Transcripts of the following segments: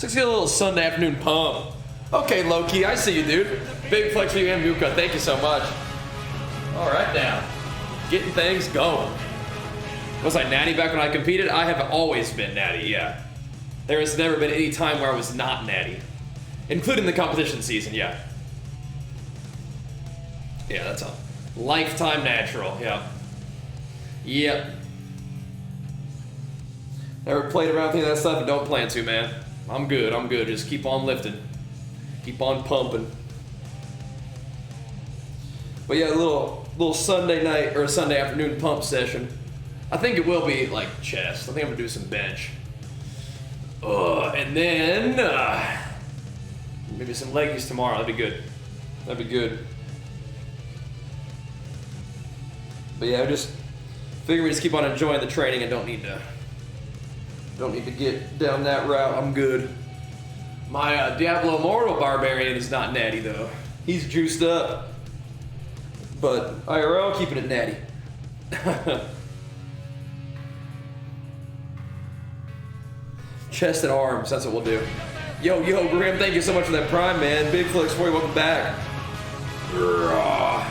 Let's get a little Sunday afternoon pump. Okay, Loki, I see you, dude. Big flex for you and Muka. Thank you so much. All right, now. Getting things going. Was I natty back when I competed? I have always been natty, yeah. There has never been any time where I was not natty. Including the competition season, yeah. Yeah, that's a lifetime natural, yeah. Yep. Never played around with any of that stuff and don't plan to, man. I'm good, I'm good. Just keep on lifting. Keep on pumping. But yeah, a little Sunday night or Sunday afternoon pump session. I think it will be like chest. I think I'm gonna do some bench. And then maybe some leggies tomorrow. That'd be good. That'd be good. But yeah, I just figure we just keep on enjoying the training and don't need to get down that route. I'm good. My Diablo Mortal Barbarian is not natty though. He's juiced up. But IRL keeping it natty. Chest and arms, that's what we'll do. Yo, Grim, thank you so much for that prime, man. Big flex for you, welcome back. Raw.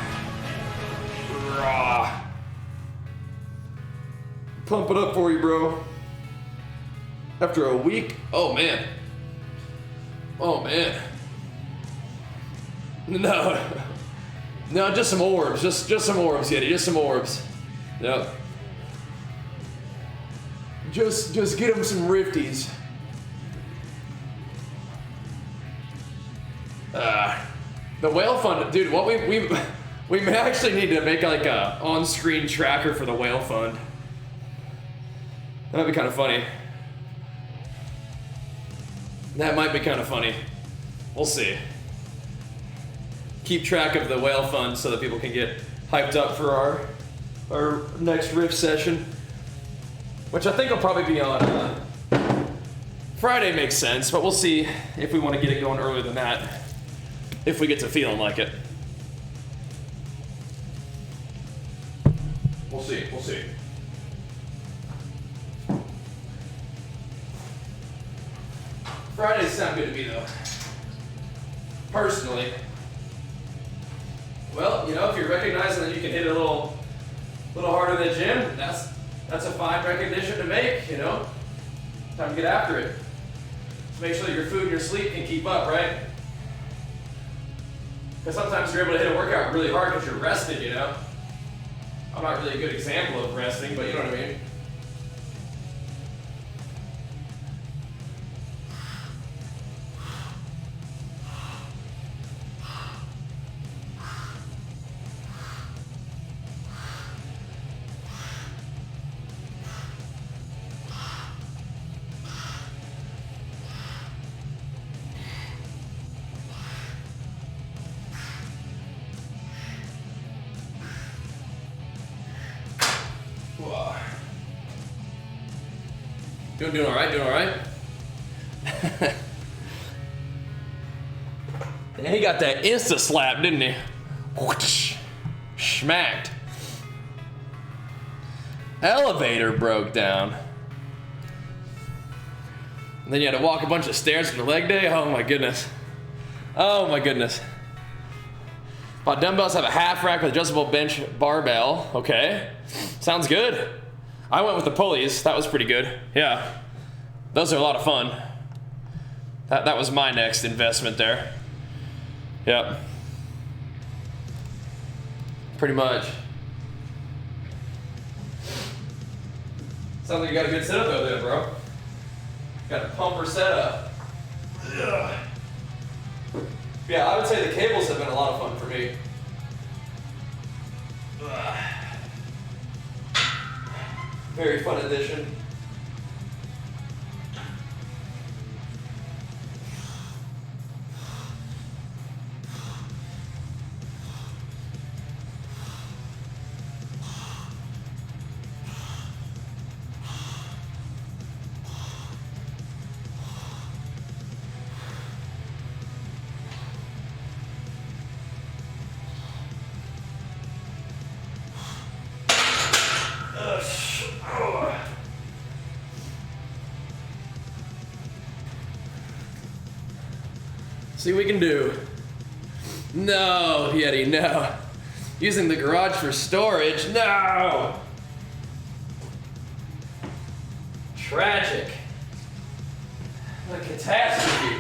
Pump it up for you, bro. After a week, oh man. No, just some orbs, just some orbs, Yeti, just some orbs. Yep. Just get him some rifties. The whale fund, dude. What we may actually need to make like a on-screen tracker for the whale fund. That'd be kind of funny. That might be kind of funny. We'll see. Keep track of the whale fund so that people can get hyped up for our next riff session. Which I think will probably be on Friday makes sense, but we'll see if we want to get it going earlier than that. If we get to feeling like it. We'll see. Fridays sound good to me though. Personally. Well, you know, if you're recognizing that you can hit it a little harder in the gym, that's a fine recognition to make, you know? Time to get after it. Just make sure that your food and your sleep can keep up, right? Because sometimes you're able to hit a workout really hard because you're rested, you know? I'm not really a good example of resting, but you know what I mean? Doing all right. And he got that insta slap, didn't he? Whoosh, smacked. Elevator broke down. And then you had to walk a bunch of stairs for the leg day. Oh my goodness. My dumbbells have a half rack with adjustable bench barbell. Okay, sounds good. I went with the pulleys. That was pretty good. Yeah, those are a lot of fun. That was my next investment there. Yep. Pretty much. Sounds like you got a good setup over there, bro. Got a pumper setup. Ugh. Yeah, I would say the cables have been a lot of fun for me. Ugh. Very fun addition. See what we can do. No, Yeti, no. Using the garage for storage, no! Tragic. What a catastrophe.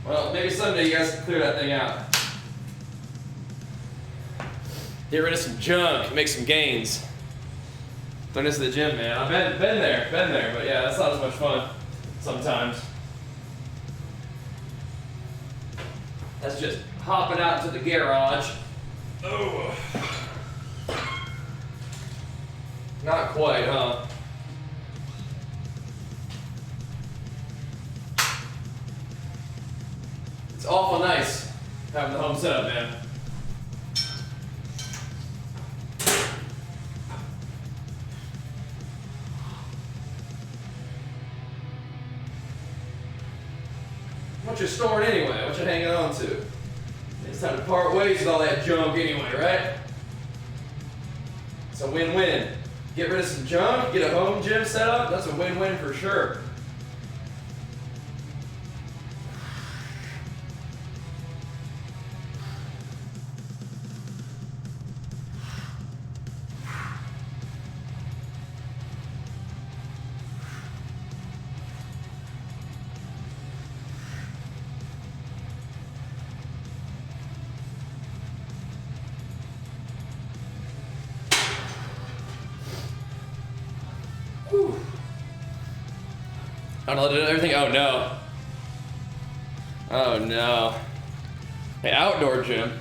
Well, maybe someday you guys can clear that thing out. Get rid of some junk, make some gains. Turn this to the gym, man. I've been there, but yeah, that's not as much fun sometimes. That's just hopping out to the garage. Oh. Not quite, huh? It's awful nice having the home setup, man. What you storing anyway? What you hanging on to? It's time to part ways with all that junk anyway, right? It's a win-win. Get rid of some junk, get a home gym set up, that's a win-win for sure. I don't know, everything, oh no. Oh no. Hey, outdoor gym.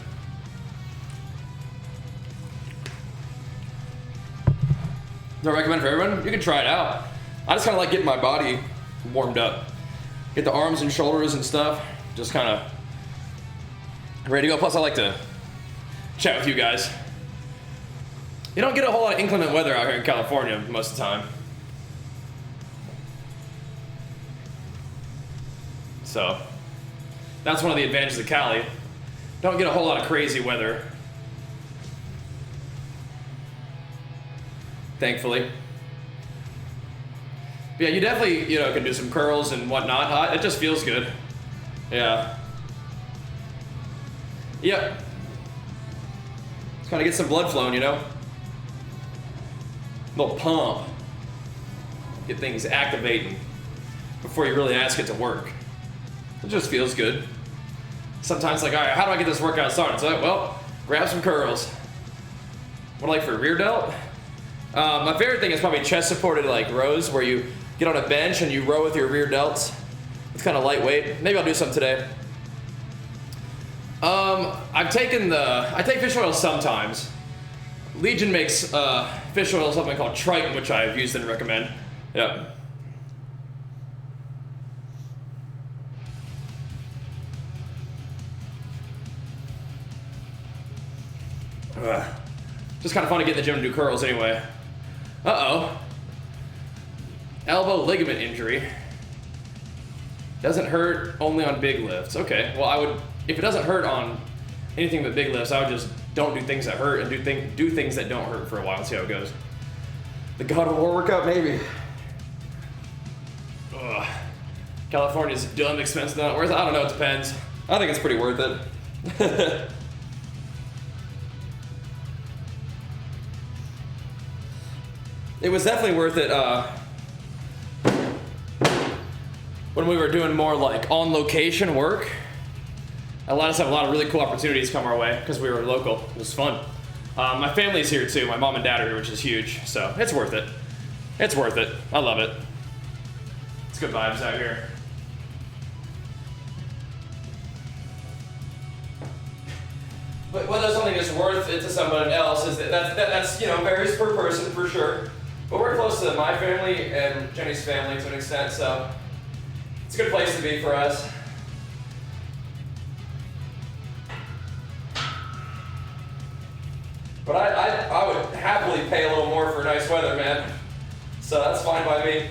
Do I recommend for everyone? You can try it out. I just kind of like getting my body warmed up. Get the arms and shoulders and stuff. Just kind of ready to go. Plus I like to chat with you guys. You don't get a whole lot of inclement weather out here in California most of the time. So that's one of the advantages of Cali. Don't get a whole lot of crazy weather. Thankfully. But yeah, you definitely, can do some curls and whatnot. It just feels good. Yeah. Yep. Just kind of get some blood flowing, Little pump. Get things activating before you really ask it to work. It just feels good. Sometimes like, all right, how do I get this workout started? So, well, grab some curls. What do I like for rear delt? My favorite thing is probably chest supported like rows where you get on a bench and you row with your rear delts. It's kind of lightweight. Maybe I'll do some today. I take fish oil sometimes. Legion makes fish oil something called Triton, which I've used and recommend. Yeah. Just kind of fun to get in the gym and do curls anyway. Uh-oh. Elbow ligament injury. Doesn't hurt only on big lifts. Okay, well if it doesn't hurt on anything but big lifts, I would just don't do things that hurt and do things that don't hurt for a while and see how it goes. The God of War workout, maybe. Ugh. California's dumb expensive, not worth it. I don't know, it depends. I think it's pretty worth it. It was definitely worth it when we were doing more like on location work. It allowed us to have a lot of really cool opportunities come our way because we were local. It was fun. My family's here too. My mom and dad are here, which is huge. So it's worth it. It's worth it. I love it. It's good vibes out here. But whether something is worth it to someone else is that's varies per person for sure. But we're close to my family and Jenny's family to an extent, so it's a good place to be for us. But I would happily pay a little more for nice weather, man. So that's fine by me.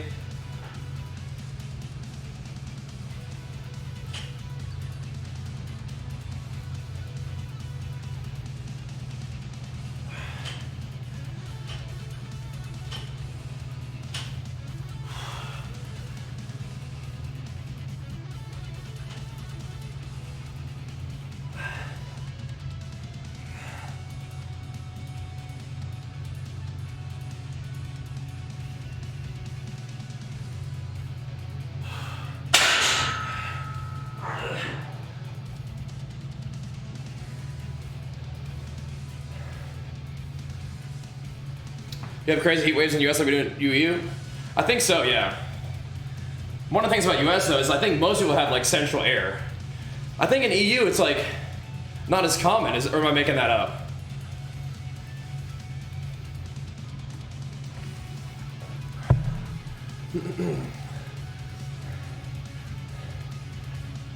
You have crazy heat waves in the US like we do in EU? I think so, yeah. One of the things about US though is I think most people have like central air. I think in EU it's like not as common, or am I making that up?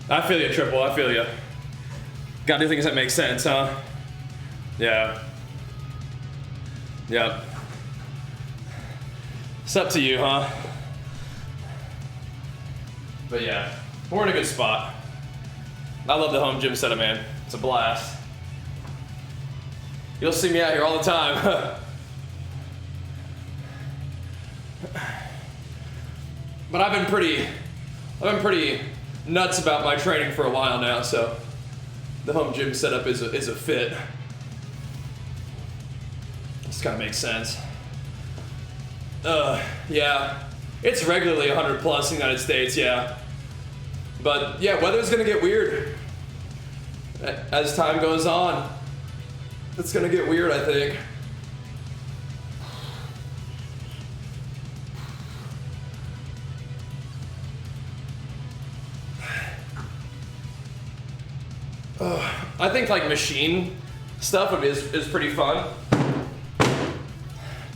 I feel you, Triple, I feel you. Gotta do things that make sense, huh? Yeah. Yep. It's up to you, huh? But yeah, we're in a good spot. I love the home gym setup, man. It's a blast. You'll see me out here all the time. But I've been pretty nuts about my training for a while now, so the home gym setup is a fit. Just kind of makes sense. Yeah, it's regularly 100 plus in the United States, yeah. But yeah, weather's gonna get weird as time goes on. It's gonna get weird, I think. I think like machine stuff is pretty fun.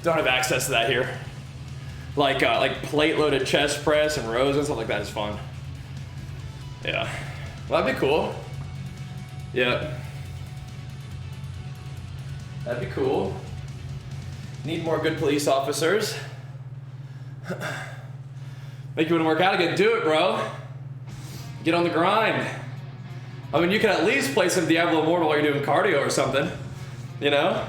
Don't have access to that here. Like plate loaded chest press and rows and stuff like that is fun. Yeah, well, that'd be cool. Yeah, that'd be cool. Need more good police officers. Make you want to work out again? Do it, bro. Get on the grind. I mean, you can at least play some Diablo Immortal while you're doing cardio or something, you know?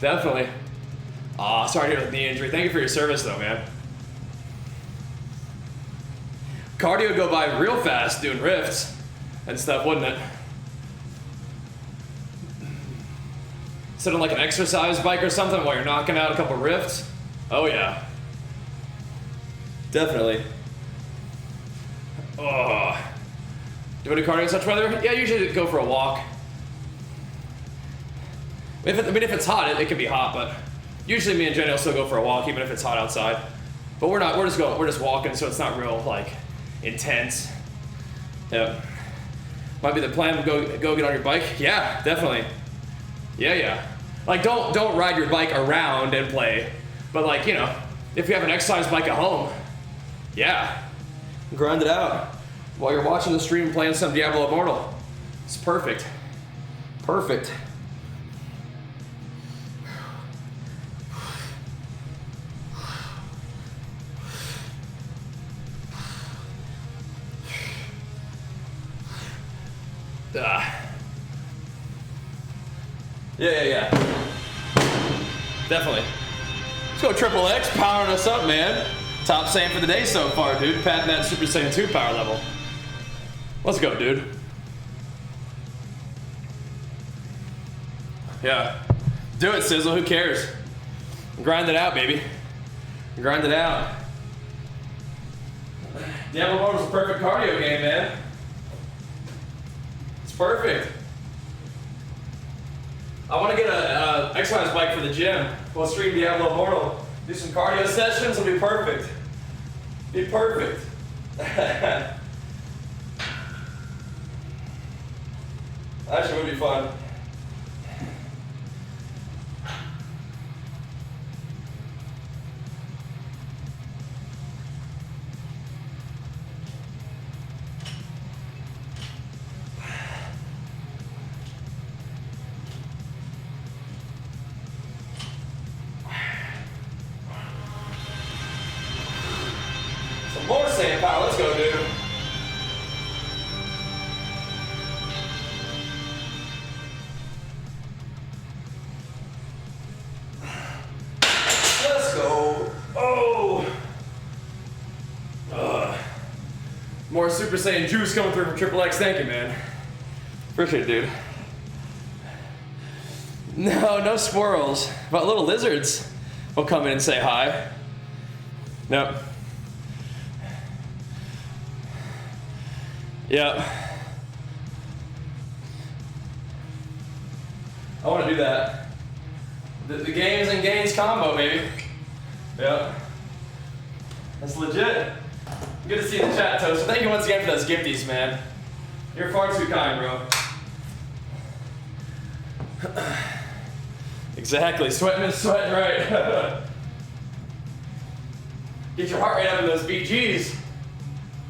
Definitely. Aw, sorry to hear the knee injury. Thank you for your service, though, man. Cardio would go by real fast doing rifts and stuff, wouldn't it? Sit on like an exercise bike or something while you're knocking out a couple rifts. Oh, yeah. Definitely. Oh. Do you want to do cardio in such weather? Yeah, usually go for a walk. If it's hot, it can be hot, but usually me and Jenny will still go for a walk even if it's hot outside. But we're just walking, so it's not real like intense. Yeah. Might be the plan. Go get on your bike. Yeah, definitely. Yeah. Like don't ride your bike around and play, but like, you know, if you have an exercise bike at home, yeah, grind it out while you're watching the stream playing some Diablo Immortal. It's perfect. Perfect. Yeah. Definitely. Let's go Triple X, powering us up, man. Top Saiyan for the day so far, dude. Patting that Super Saiyan 2 power level. Let's go, dude. Yeah. Do it, Sizzle. Who cares? Grind it out, baby. Grind it out. Diablo Immortal is a perfect cardio game, man. It's perfect. I want to get an exercise bike for the gym. We'll stream Diablo Immortal. Do some cardio sessions. It'll be perfect. Be perfect. Actually, it would be fun. More Saiyan power, let's go, dude. Let's go. Oh. More Super Saiyan juice coming through from Triple X. Thank you, man. Appreciate it, dude. No squirrels, but little lizards will come in and say hi. Nope. Yep. I want to do that. The gains and gains combo, baby. Yep. That's legit. Good to see you in the chat, Toast. Thank you once again for those gifties, man. You're far too kind, bro. Exactly. Sweating is sweating, right? Get your heart rate up in those BGs.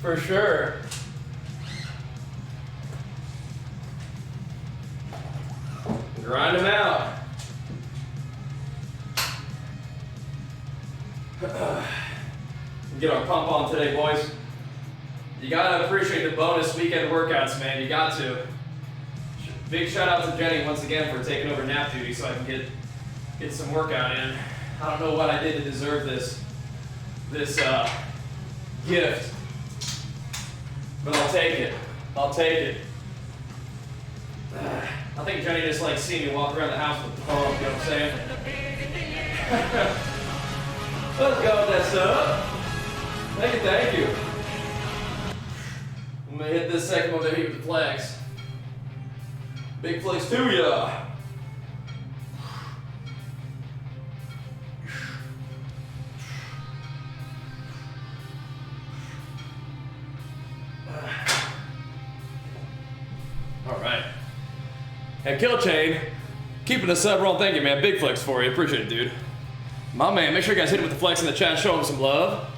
For sure. Grind them out. Get our pump on today, boys. You gotta appreciate the bonus weekend workouts, man. You got to. Big shout out to Jenny once again for taking over nap duty so I can get some workout in. I don't know what I did to deserve this gift, but I'll take it. I'll take it. I think Jenny just likes seeing me walk around the house with the phone, you know what I'm saying? Let's go with that stuff. Thank you. I'm gonna hit this second one over here with the flex. Big flex to ya. All right. And Kill Chain, keeping the sub roll. Thank you, man. Big flex for you. Appreciate it, dude. My man, make sure you guys hit him with the flex in the chat. Show him some love.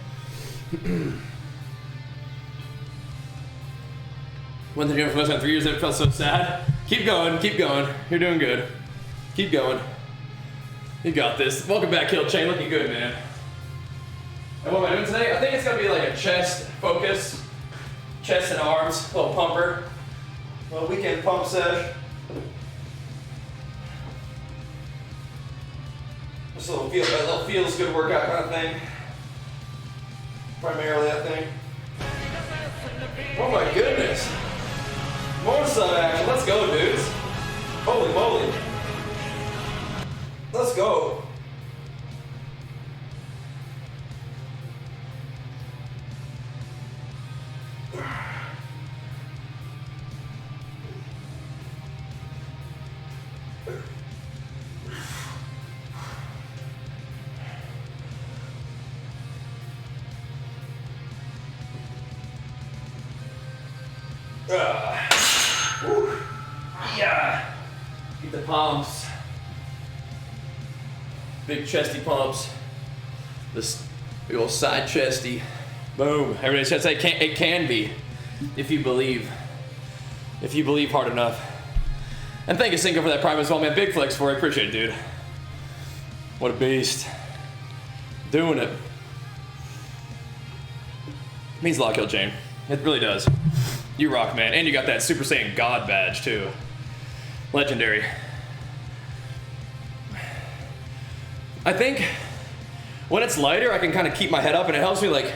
Went to the gym for less than 3 years. It felt so sad. Keep going. You're doing good. Keep going. You got this. Welcome back, Kill Chain. Looking good, man. And what am I doing today? I think it's gonna be like a chest focus, chest and arms, a little pumper, a little weekend pump sesh. Just a little feels good workout kind of thing. Primarily, I think. Oh my goodness. More sub action. Let's go, dudes. Holy moly. Let's go. Yeah. Get the pumps. Big chesty pumps. This big old side chesty. Boom. Everybody says it can be if you believe. If you believe hard enough. And thank you, Cinco, for that prime as well, man. Big flex for it. Appreciate it, dude. What a beast. Doing it. Means a lot, Kill Chain. It really does. You rock, man. And you got that Super Saiyan God badge, too. Legendary. I think when it's lighter, I can kind of keep my head up, and it helps me, like,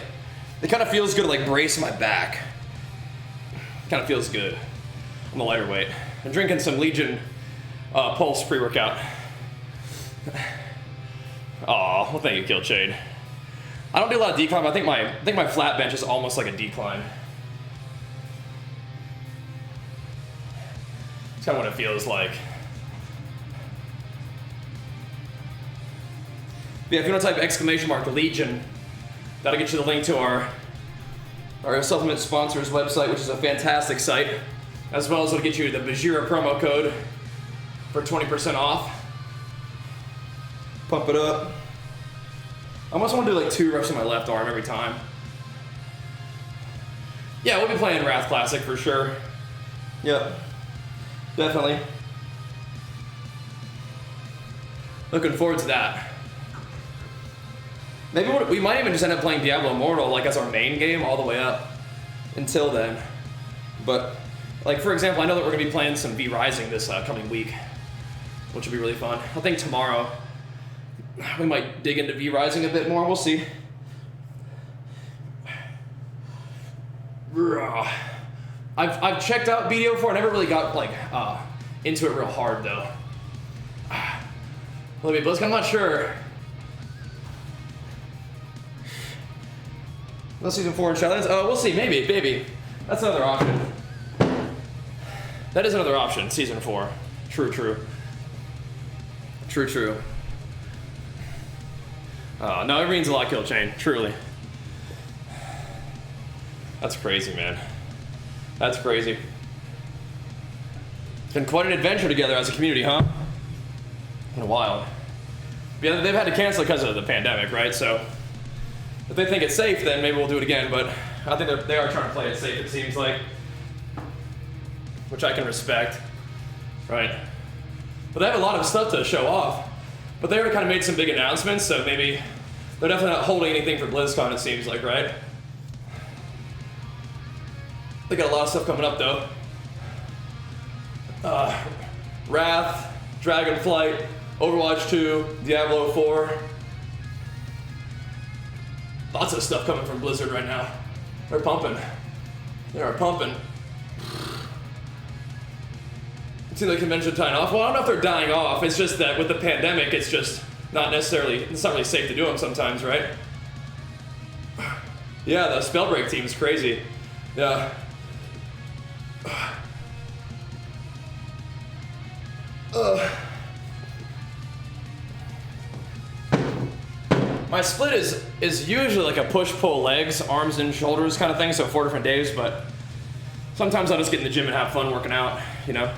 it kind of feels good to, like, brace my back. Kind of feels good. I'm a lighter weight. I'm drinking some Legion Pulse pre-workout. Aw, well, thank you, Kill Chain. I don't do a lot of decline, but I think my flat bench is almost like a decline. It's kind of what it feels like. Yeah, if you want to type !the Legion, that'll get you the link to our supplement sponsors website, which is a fantastic site, as well as it'll get you the Bajheera promo code for 20% off. Pump it up. I almost want to do like 2 reps on my left arm every time. Yeah, we'll be playing Wrath Classic for sure. Yep. Definitely. Looking forward to that. Maybe we might even just end up playing Diablo Immortal like as our main game all the way up until then. But like, for example, I know that we're gonna be playing some V Rising this coming week, which will be really fun. I think tomorrow we might dig into V Rising a bit more. We'll see. I've checked out BDO before. I never really got like into it real hard though. Let me Blisk. I'm not sure. No season 4 in Shadowlands. Oh, we'll see. Maybe. That's another option. That is another option. Season 4. True. No, it means a lot, Kill Chain, truly. That's crazy, man. That's crazy. It's been quite an adventure together as a community, huh? Been wild. Yeah, they've had to cancel because of the pandemic, right? So if they think it's safe, then maybe we'll do it again. But I think they are trying to play it safe, it seems like, which I can respect, right? But they have a lot of stuff to show off. But they already kind of made some big announcements, so maybe they're definitely not holding anything for BlizzCon, it seems like, right? They got a lot of stuff coming up, though. Wrath, Dragonflight, Overwatch 2, Diablo 4. Lots of stuff coming from Blizzard right now. They're pumping. They are pumping. It seems like convention dying off. Well, I don't know if they're dying off. It's just that with the pandemic, it's just not necessarily, it's not really safe to do them sometimes, right? Yeah, the Spellbreak team's crazy. Yeah. My split is usually like a push-pull legs, arms and shoulders kind of thing, so 4 different days, but sometimes I'll just get in the gym and have fun working out, you know?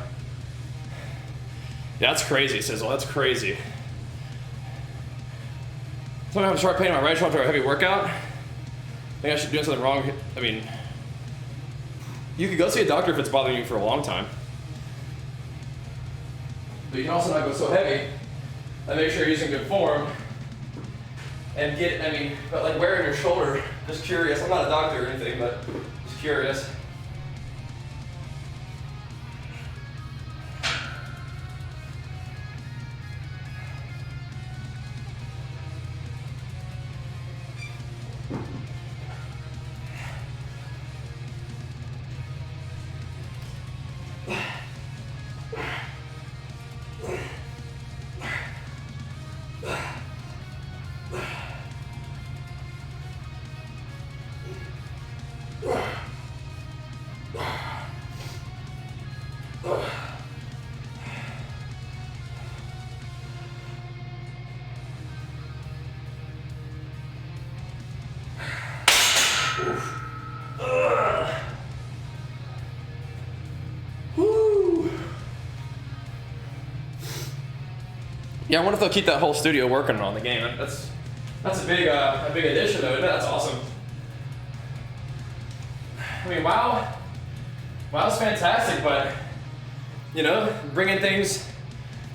Yeah, that's crazy, Sizzle, that's crazy. Sometimes I have sharp pain in my right shoulder after a heavy workout. I think I should be doing something wrong. I mean, you could go see a doctor if it's bothering you for a long time. But you can also not go so heavy and make sure you're using good form. And but like wearing your shoulder, just curious. I'm not a doctor or anything, but just curious. Yeah, I wonder if they'll keep that whole studio working on the game. That's a big addition, though. That's awesome. I mean, WoW's fantastic, but you know, bringing things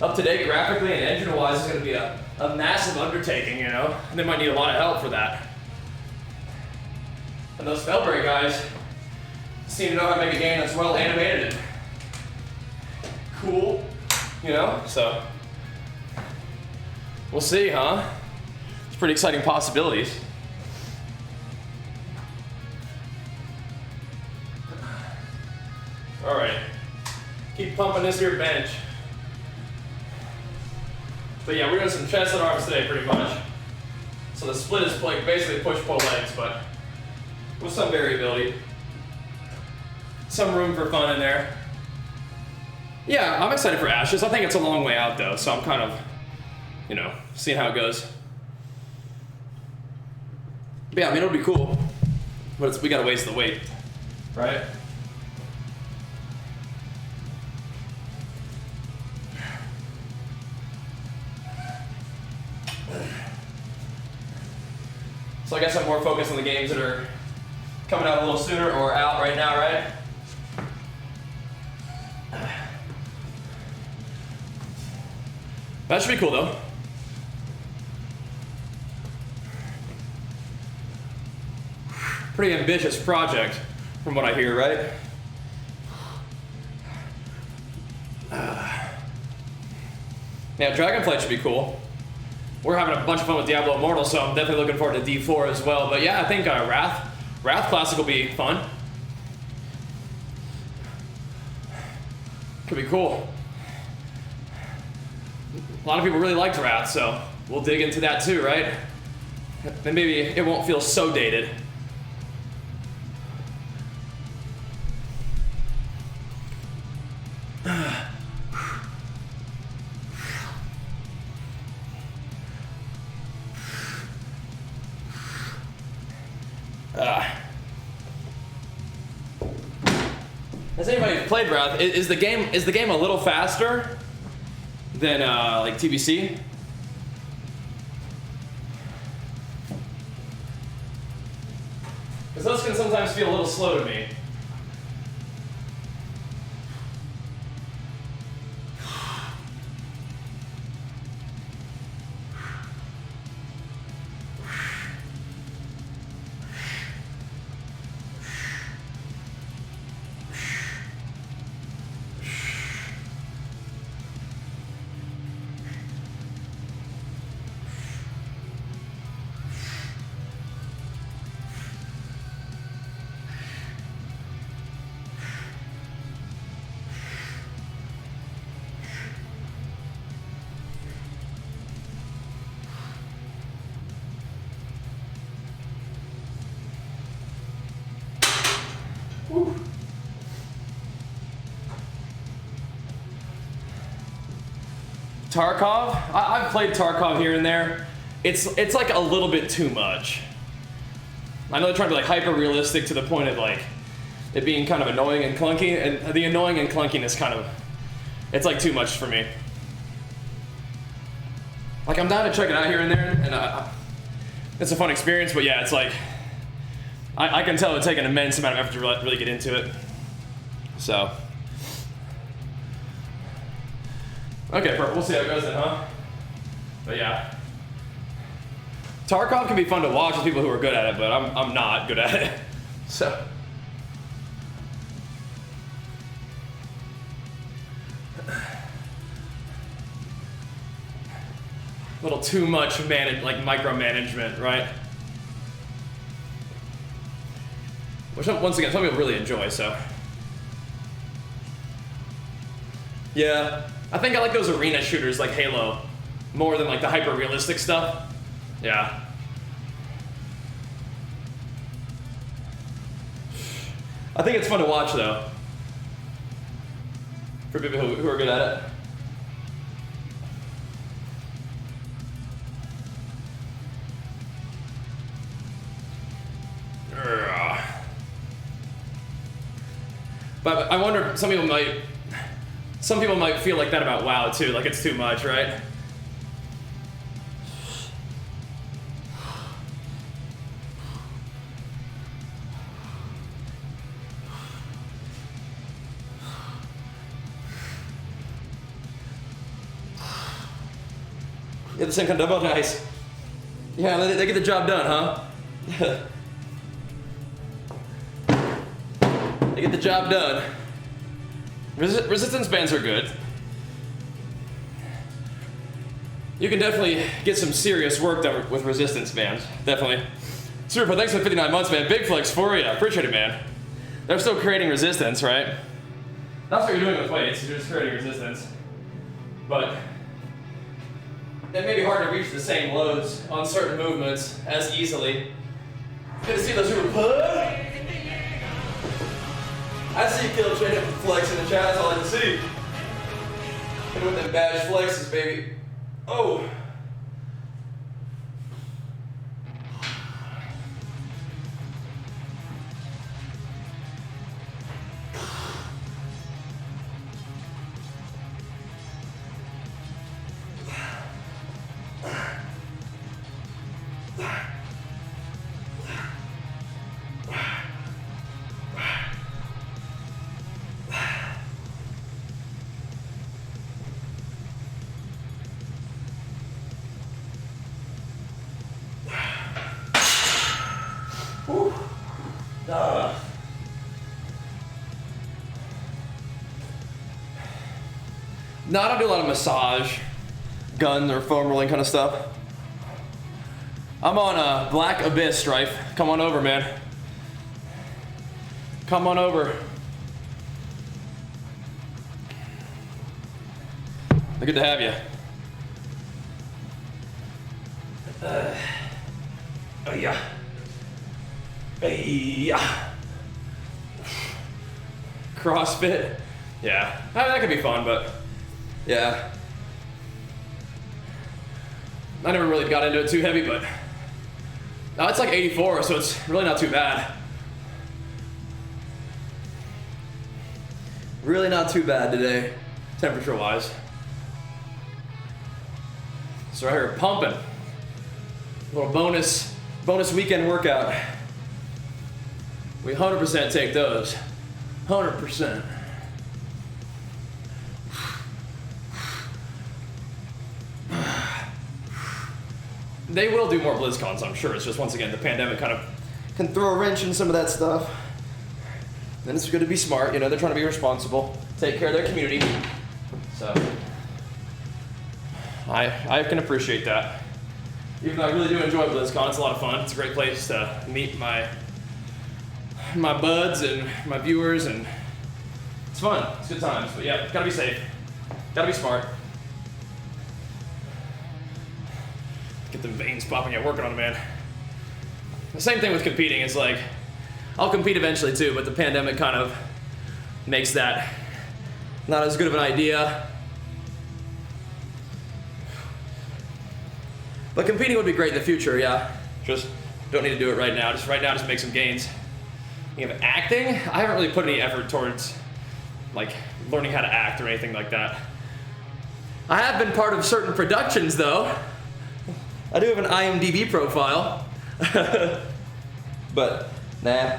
up to date graphically and engine-wise is going to be a massive undertaking, you know, and they might need a lot of help for that. And those Spellbreak guys seem to know how to make a game that's well animated and cool, you know, so. We'll see, huh? It's pretty exciting possibilities. All right, keep pumping this here bench. But yeah, we're doing some chest and arms today, pretty much. So the split is like basically push-pull legs, but with some variability. Some room for fun in there. Yeah, I'm excited for Ashes. I think it's a long way out though, so I'm kind of, you know, seeing how it goes. But yeah, I mean, it'll be cool, but we gotta waste the weight, right? So I guess I'm more focused on the games that are coming out a little sooner or out right now, right? That should be cool though. Pretty ambitious project from what I hear, right? Yeah, Dragonflight should be cool. We're having a bunch of fun with Diablo Immortal, so I'm definitely looking forward to D4 as well. But yeah, I think Wrath Classic will be fun. Could be cool. A lot of people really liked Wrath, so we'll dig into that too, right? Then maybe it won't feel so dated. Has anybody played Wrath? Is the game a little faster than like TBC? Because those can sometimes feel a little slow to me. Tarkov? I've played Tarkov here and there. It's like a little bit too much. I know they're trying to be like hyper realistic to the point of like it being kind of annoying and clunky, and the annoying and clunkiness kind of, it's like too much for me. Like I'm down to check it out here and there, and it's a fun experience, but yeah, it's like, I can tell it would take an immense amount of effort to really get into it. So. Okay, perfect. We'll see how it goes then, huh? But yeah. Tarkov can be fun to watch with people who are good at it, but I'm not good at it. So. A little too much micromanagement, right? Which, once again, some people really enjoy, so. Yeah, I think I like those arena shooters like Halo more than like the hyper-realistic stuff. Yeah. I think it's fun to watch though, for people who are good at it. But I wonder, some people might feel like that about WoW too, like it's too much, right? Yeah, the same kind of double, nice. Yeah, they get the job done, huh? They get the job done. Resistance bands are good. You can definitely get some serious work done with resistance bands. Definitely. Super, thanks for 59 months, man. Big flex for you. Appreciate it, man. They're still creating resistance, right? That's what you're doing with weights. You're just creating resistance. But it may be hard to reach the same loads on certain movements as easily. Good to see those super push. I see you kill train up the flex in the chat, that's all I can see. And with them badge flexes, baby. Oh. No, I don't do a lot of massage, gun or foam rolling kind of stuff. I'm on Black Abyss Strife. Come on over, man. Come on over. Good to have you. Oh yeah. Hey, CrossFit. Yeah, that could be fun, but yeah. I never really got into it too heavy, but Now it's like 84, so it's really not too bad. Really not too bad today, temperature-wise. So right here, pumping. A little bonus weekend workout. We 100% take those. 100%. They will do more BlizzCons, I'm sure. It's just, once again, the pandemic kind of can throw a wrench in some of that stuff. And it's good to be smart, you know, they're trying to be responsible, take care of their community. So, I can appreciate that. Even though I really do enjoy BlizzCon, it's a lot of fun. It's a great place to meet my buds and my viewers, and it's fun. It's good times. But yeah, gotta be safe. Gotta be smart. Get them veins popping. Yeah, working on it, man. The same thing with competing. It's like, I'll compete eventually too, but the pandemic kind of makes that not as good of an idea. But competing would be great in the future, yeah. Just don't need to do it right now. Just right now, just make some gains. You have acting? I haven't really put any effort towards like learning how to act or anything like that. I have been part of certain productions though. I do have an IMDb profile. But nah.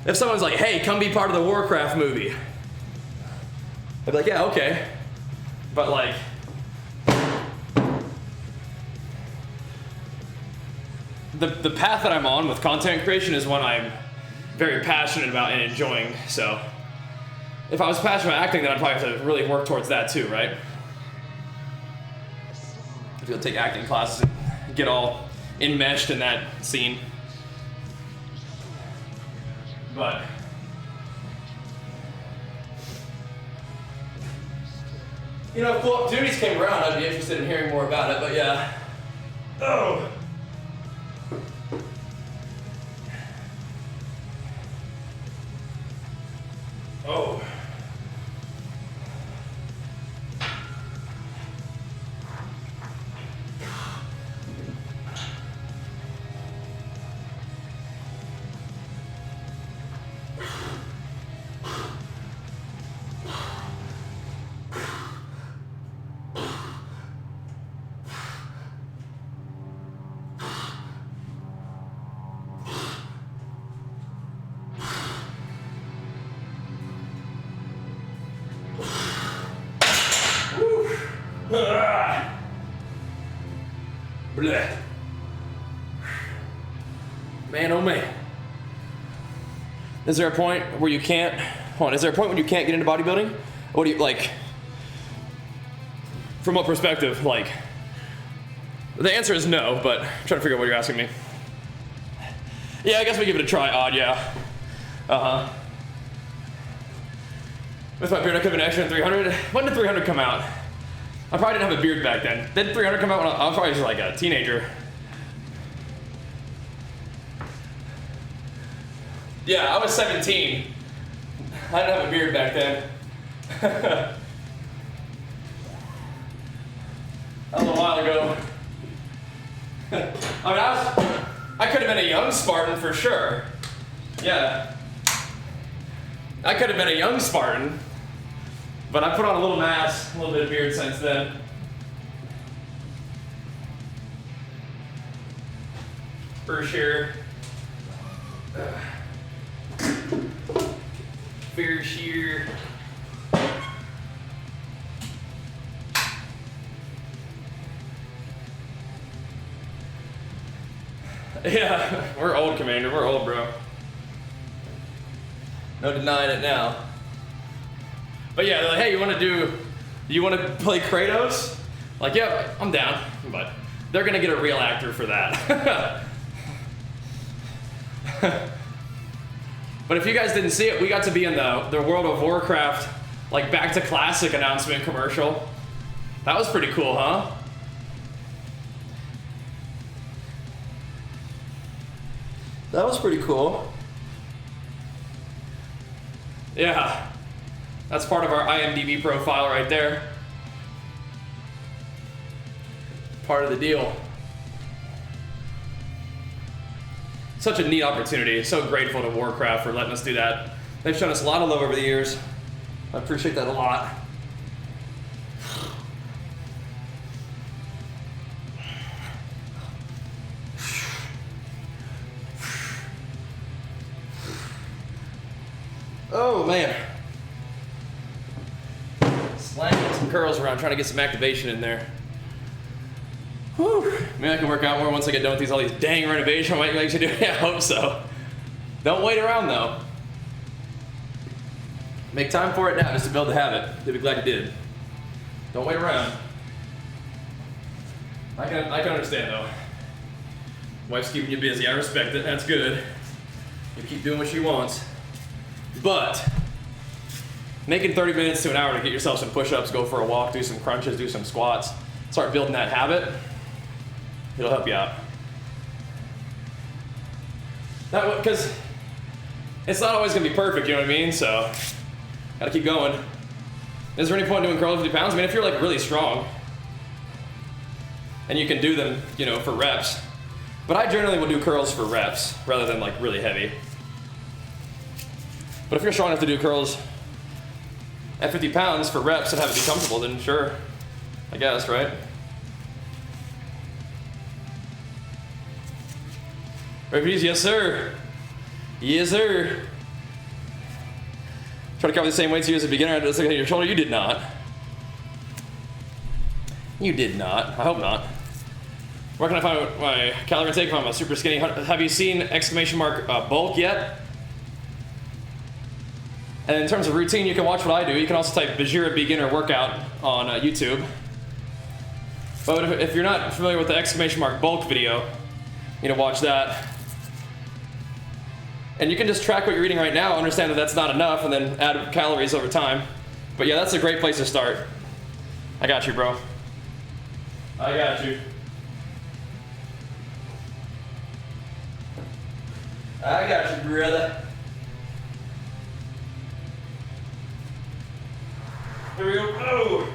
If someone's like, hey, come be part of the Warcraft movie, I'd be like, yeah, okay. But like, the path that I'm on with content creation is one I'm very passionate about and enjoying. So if I was passionate about acting, then I'd probably have to really work towards that too, right? If you'll take acting classes and get all enmeshed in that scene. But you know, if Full Up Duties came around, I'd be interested in hearing more about it, but yeah. Oh. Oh. Blech. Man, oh man. Is there a point where you can't, hold on, is there a point when you can't get into bodybuilding? What do you, like, from what perspective, like, the answer is no, but I'm trying to figure out what you're asking me. Yeah, I guess we give it a try, odd, yeah. Uh-huh. With my beard, I could have been extra in 300. When did 300 come out? I probably didn't have a beard back then. Did 300 come out when I was probably just like a teenager? Yeah, I was 17. I didn't have a beard back then. That was a while ago. I mean, I could have been a young Spartan for sure. Yeah. I could have been a young Spartan. But I put on a little mass, a little bit of beard since then. For sure. For sure. Yeah, we're old, Commander. We're old, bro. No denying it now. But yeah, they're like, hey, you want to play Kratos? Like, yeah, I'm down. But they're gonna get a real actor for that. But if you guys didn't see it, we got to be in the World of Warcraft, like, Back to Classic announcement commercial. That was pretty cool, huh? That was pretty cool. Yeah. That's part of our IMDb profile right there. Part of the deal. such a neat opportunity. So grateful to Warcraft for letting us do that. They've shown us a lot of love over the years. I appreciate that a lot. Oh man. Slanging some curls around, trying to get some activation in there. Whew. Maybe I can work out more once I get done with all these dang renovations I might actually do. Yeah, I hope so. Don't wait around though. Make time for it now just to build the habit. You'll be glad you did. Don't wait around. I can understand though. Wife's keeping you busy. I respect it. That's good. You keep doing what she wants. But making 30 minutes to an hour to get yourself some push-ups, go for a walk, do some crunches, do some squats, start building that habit. It'll help you out. Because it's not always gonna be perfect, you know what I mean? So, gotta keep going. Is there any point in doing curls 50 pounds? I mean, if you're like really strong and you can do them, you know, for reps. But I generally will do curls for reps rather than like really heavy. But if you're strong enough to do curls at 50 pounds for reps and have it be comfortable, then sure, I guess, right? Refugees, yes sir. Yes sir. Try to cover the same weights you as a beginner. Just looking at your shoulder. You did not. You did not. I hope not. Where can I find my calorie intake if I'm a super skinny? Have you seen !bulk yet? And in terms of routine, you can watch what I do. You can also type Bajheera beginner workout on YouTube. But if you're not familiar with the !bulk video, you know, watch that. And you can just track what you're eating right now, understand that that's not enough, and then add calories over time. But yeah, that's a great place to start. I got you, bro. I got you. I got you, brother. Here we go. Oh.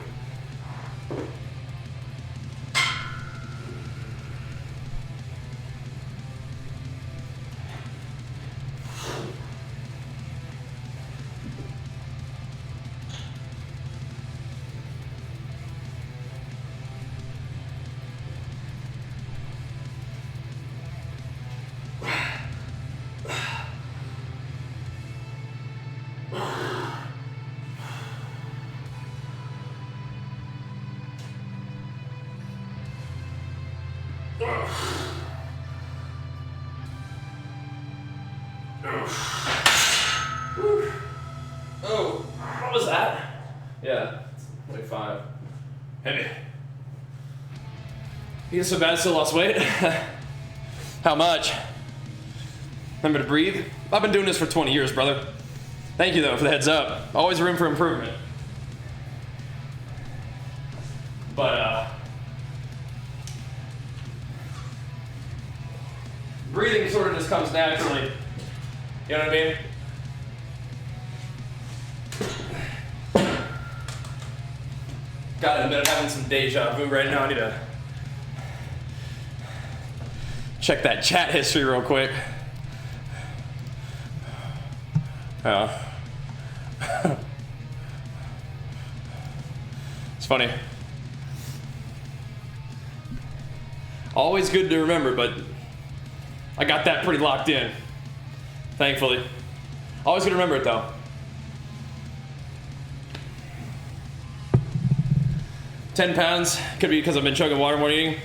Oh, what was that? Yeah, 25. Heavy. You get so bad, still lost weight? How much? Remember to breathe? I've been doing this for 20 years, brother. Thank you, though, for the heads up. Always room for improvement. But, breathing sort of just comes naturally. You know what I mean? God, I'm having some deja vu right now. I need to check that chat history real quick. It's funny. Always good to remember, but I got that pretty locked in, thankfully. Always good to remember it though. $10 pounds, could be because I've been chugging water more than eating.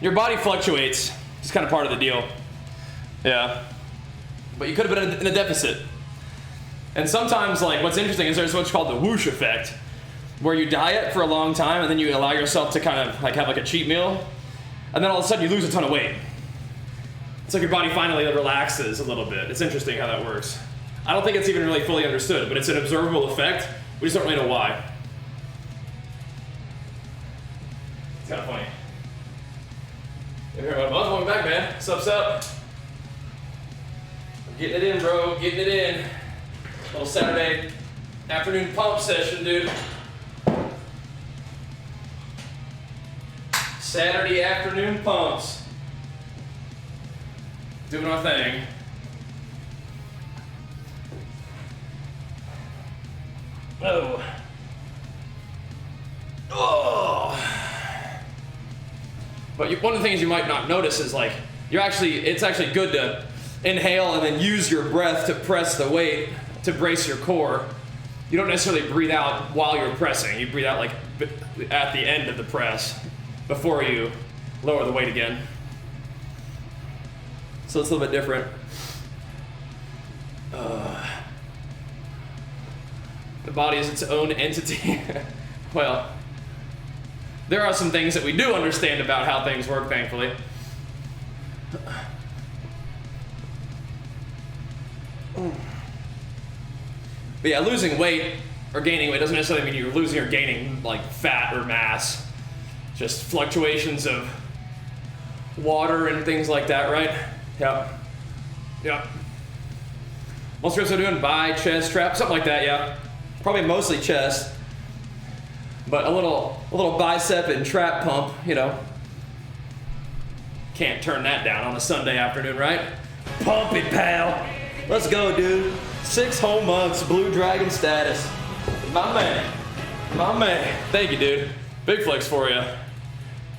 Your body fluctuates. It's kind of part of the deal. Yeah. But you could have been in a deficit. And sometimes, like, what's interesting is there's what's called the whoosh effect, where you diet for a long time and then you allow yourself to kind of like have like a cheat meal, and then all of a sudden you lose a ton of weight. It's like your body finally relaxes a little bit. It's interesting how that works. I don't think it's even really fully understood, but it's an observable effect. We just don't really know why. It's kind of funny. Hey, here, bud. Welcome back, man. What's up? I'm getting it in, bro. Getting it in. Little Saturday afternoon pump session, dude. Saturday afternoon pumps. Doing our thing. Oh. Oh. But one of the things you might not notice is like, it's actually good to inhale and then use your breath to press the weight to brace your core. You don't necessarily breathe out while you're pressing. You breathe out like at the end of the press before you lower the weight again. So it's a little bit different. The body is its own entity. Well, there are some things that we do understand about how things work, thankfully. But yeah, losing weight or gaining weight doesn't necessarily mean you're losing or gaining like fat or mass. Just fluctuations of water and things like that, right? Yep. Yep. Most reps are doing bi, chest, trap, something like that, yeah. Probably mostly chest. But a little bicep and trap pump, you know. Can't turn that down on a Sunday afternoon, right? Pump it, pal. Let's go, dude. 6 whole months, Blue Dragon status. My man. My man. Thank you, dude. Big flex for you.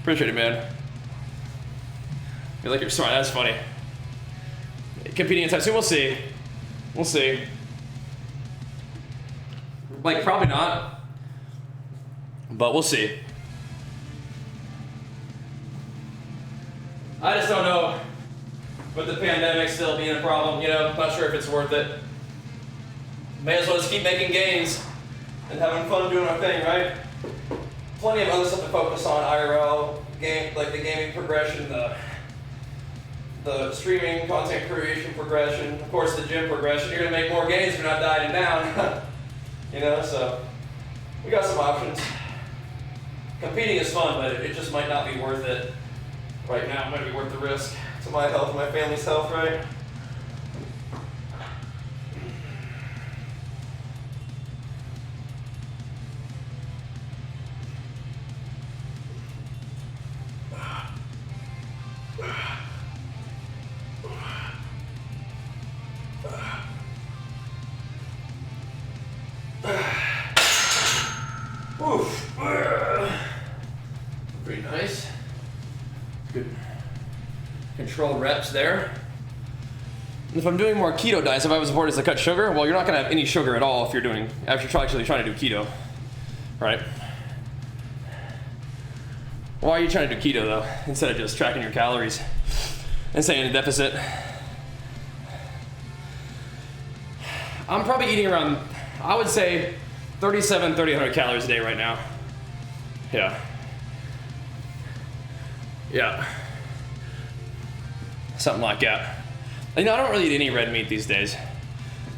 Appreciate it, man. You're like, you're smart. That's funny. Competing anytime soon, we'll see. We'll see. Like, probably not. But we'll see. I just don't know, with the pandemic still being a problem, you know, I'm not sure if it's worth it. May as well just keep making gains and having fun doing our thing, right? Plenty of other stuff to focus on, IRL, game, like the gaming progression, the streaming content creation progression, of course the gym progression. You're gonna make more gains if you're not dieting down. You know, so we got some options. Competing is fun, but it just might not be worth it right now. It might be worth the risk to my health and my family's health, right? Oof. Pretty nice. Good control reps there. And if I'm doing more keto diets, if I was supported to cut sugar, well, you're not going to have any sugar at all if you're actually trying to do keto, right? Why are you trying to do keto though, instead of just tracking your calories and staying in a deficit? I'm probably eating around, I would say, 3,800 calories a day right now. Yeah. Yeah. Something like that. You know, I don't really eat any red meat these days.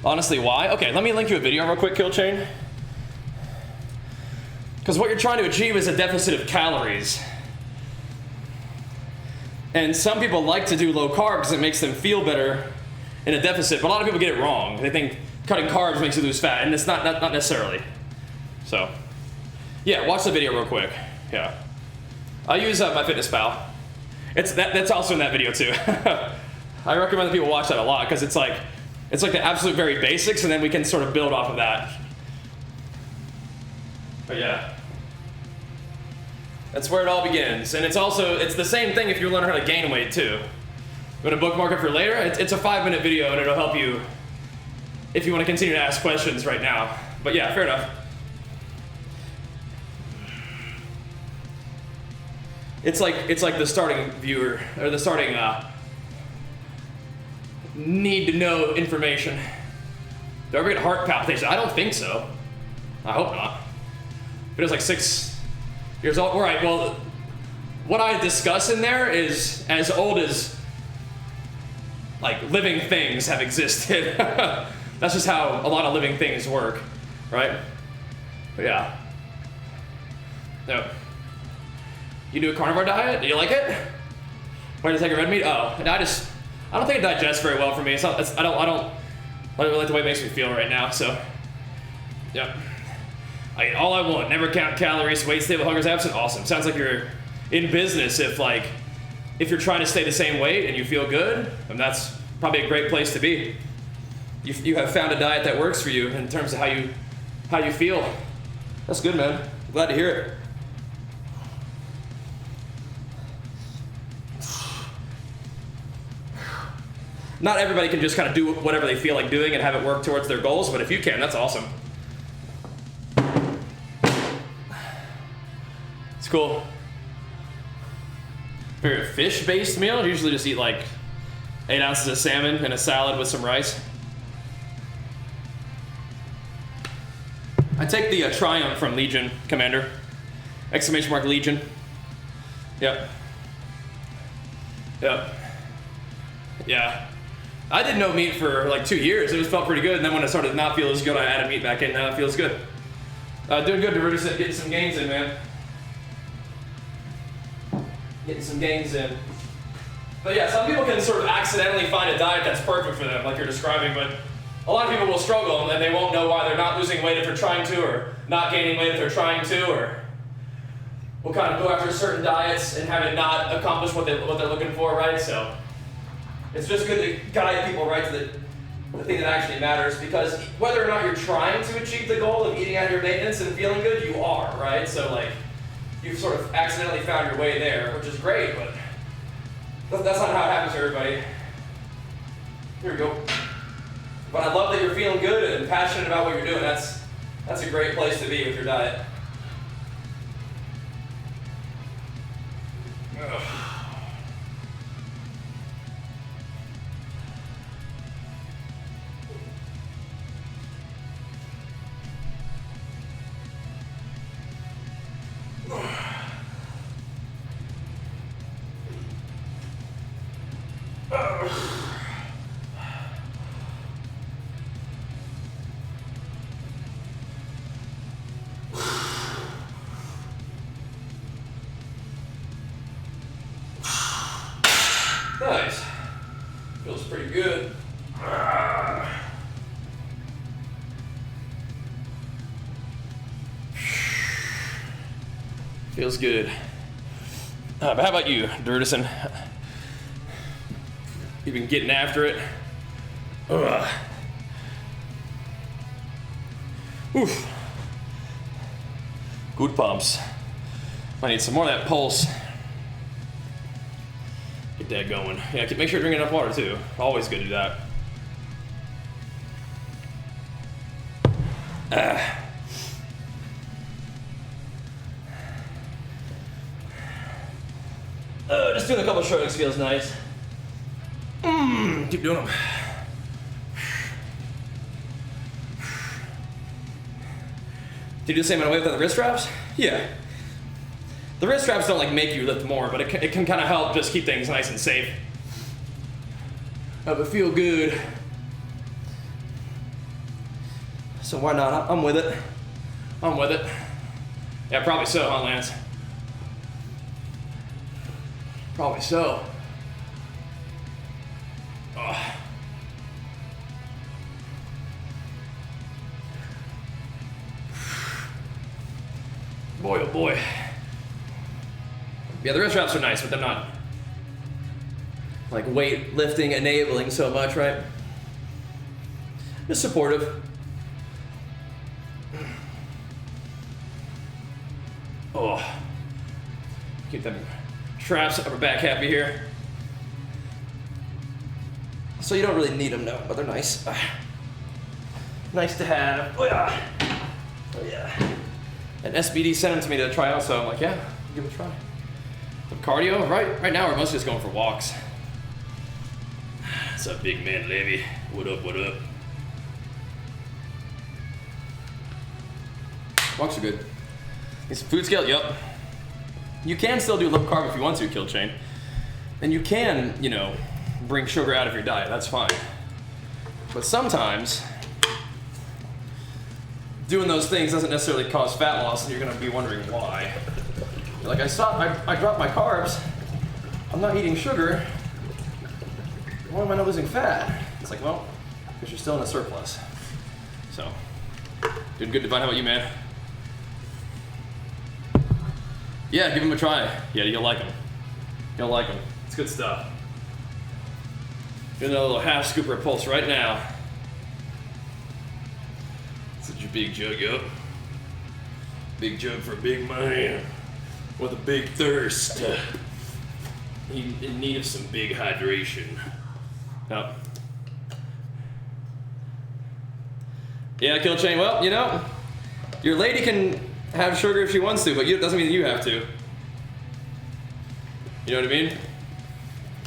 Honestly, why? Okay, let me link you a video real quick, Kill Chain. Because what you're trying to achieve is a deficit of calories. And some people like to do low carb because it makes them feel better in a deficit, but a lot of people get it wrong. They think cutting carbs makes you lose fat, and it's not necessarily. So, yeah, watch the video real quick. Yeah. I use MyFitnessPal. That's also in that video too. I recommend that people watch that a lot because it's like the absolute very basics, and then we can sort of build off of that. But yeah, that's where it all begins, and it's the same thing if you learn how to gain weight too. You want to bookmark it for later? It's a 5-minute video, and it'll help you if you want to continue to ask questions right now. But yeah, fair enough. It's like the starting viewer, or the starting need to know information. Do I ever get heart palpitations? I don't think so. I hope not. If it was like 6 years old, all right, well, what I discuss in there is as old as like living things have existed. That's just how a lot of living things work, right? But yeah. No. You do a carnivore diet? Do you like it? Why do you take a red meat? Oh, I don't think it digests very well for me. I don't really like the way it makes me feel right now. So, yeah. I eat all I want. Never count calories. Weight stable, hunger's absent. Awesome. Sounds like you're in business if like if you're trying to stay the same weight and you feel good, then that's probably a great place to be. You have found a diet that works for you in terms of how you feel. That's good, man. Glad to hear it. Not everybody can just kind of do whatever they feel like doing and have it work towards their goals, but if you can, that's awesome. It's cool. Favorite fish-based meal? I usually just eat like 8 ounces of salmon and a salad with some rice. I take the Triumph from Legion Commander. Exclamation mark Legion. Yep. Yep. Yeah. I did no meat for like 2 years. It felt pretty good, and then when I started to not feel as good, I added meat back in. Now it feels good. Doing good, Derutis, getting some gains in, man. Getting some gains in. But yeah, some people can sort of accidentally find a diet that's perfect for them, like you're describing, but a lot of people will struggle and they won't know why they're not losing weight if they're trying to, or not gaining weight if they're trying to, or will kind of go after certain diets and have it not accomplish what they're looking for, right? So it's just good to guide people right to the thing that actually matters, because whether or not you're trying to achieve the goal of eating at your maintenance and feeling good, you are, right? So like, you've sort of accidentally found your way there, which is great, but that's not how it happens to everybody. Here we go. But I love that you're feeling good and passionate about what you're doing. That's a great place to be with your diet. Ugh. Nice. Feels pretty good. Feels good. But how about you, Durtison? You've been getting after it. Ugh. Oof. Good pumps. I need some more of that pulse. Get that going. Yeah, make sure you're drinking enough water too. Always good to do that. Just doing a couple shrugs feels nice. Keep doing them. Do you do the same amount of weight without the wrist straps? Yeah. The wrist straps don't like make you lift more, but it can kind of help just keep things nice and safe. But feel good. So why not? I'm with it. I'm with it. Yeah, probably so, huh, Lance? Probably so. Oh. Boy, oh boy. Yeah, the wrist straps are nice, but they're not like weight lifting enabling so much, right? Just supportive. Oh. Keep them traps, upper back happy here. So you don't really need them, no, but they're nice. Nice to have. Oh yeah. Oh yeah. And SBD sent them to me to try out, so I'm like, yeah, give it a try. But cardio, right now we're mostly just going for walks. What's up, big man Levy? What up, what up? Walks are good. Need some food scale? Yup. You can still do low carb if you want to, Kill Chain. And you can, you know, bring sugar out of your diet, that's fine. But sometimes, doing those things doesn't necessarily cause fat loss, and you're gonna be wondering why. Like I dropped my carbs, I'm not eating sugar, why am I not losing fat? It's like, well, because you're still in a surplus. So, doing good, Divine. How about you, man? Yeah, give them a try. Yeah, you'll like them. You'll like them. It's It's good stuff. Doing a little half scooper pulse right now. Set your big jug up. Big jug for a big man with a big thirst. In need of some big hydration. Yep. Yeah, Kill Chain. Well, you know, your lady can have sugar if she wants to, but it doesn't mean you have to. You know what I mean?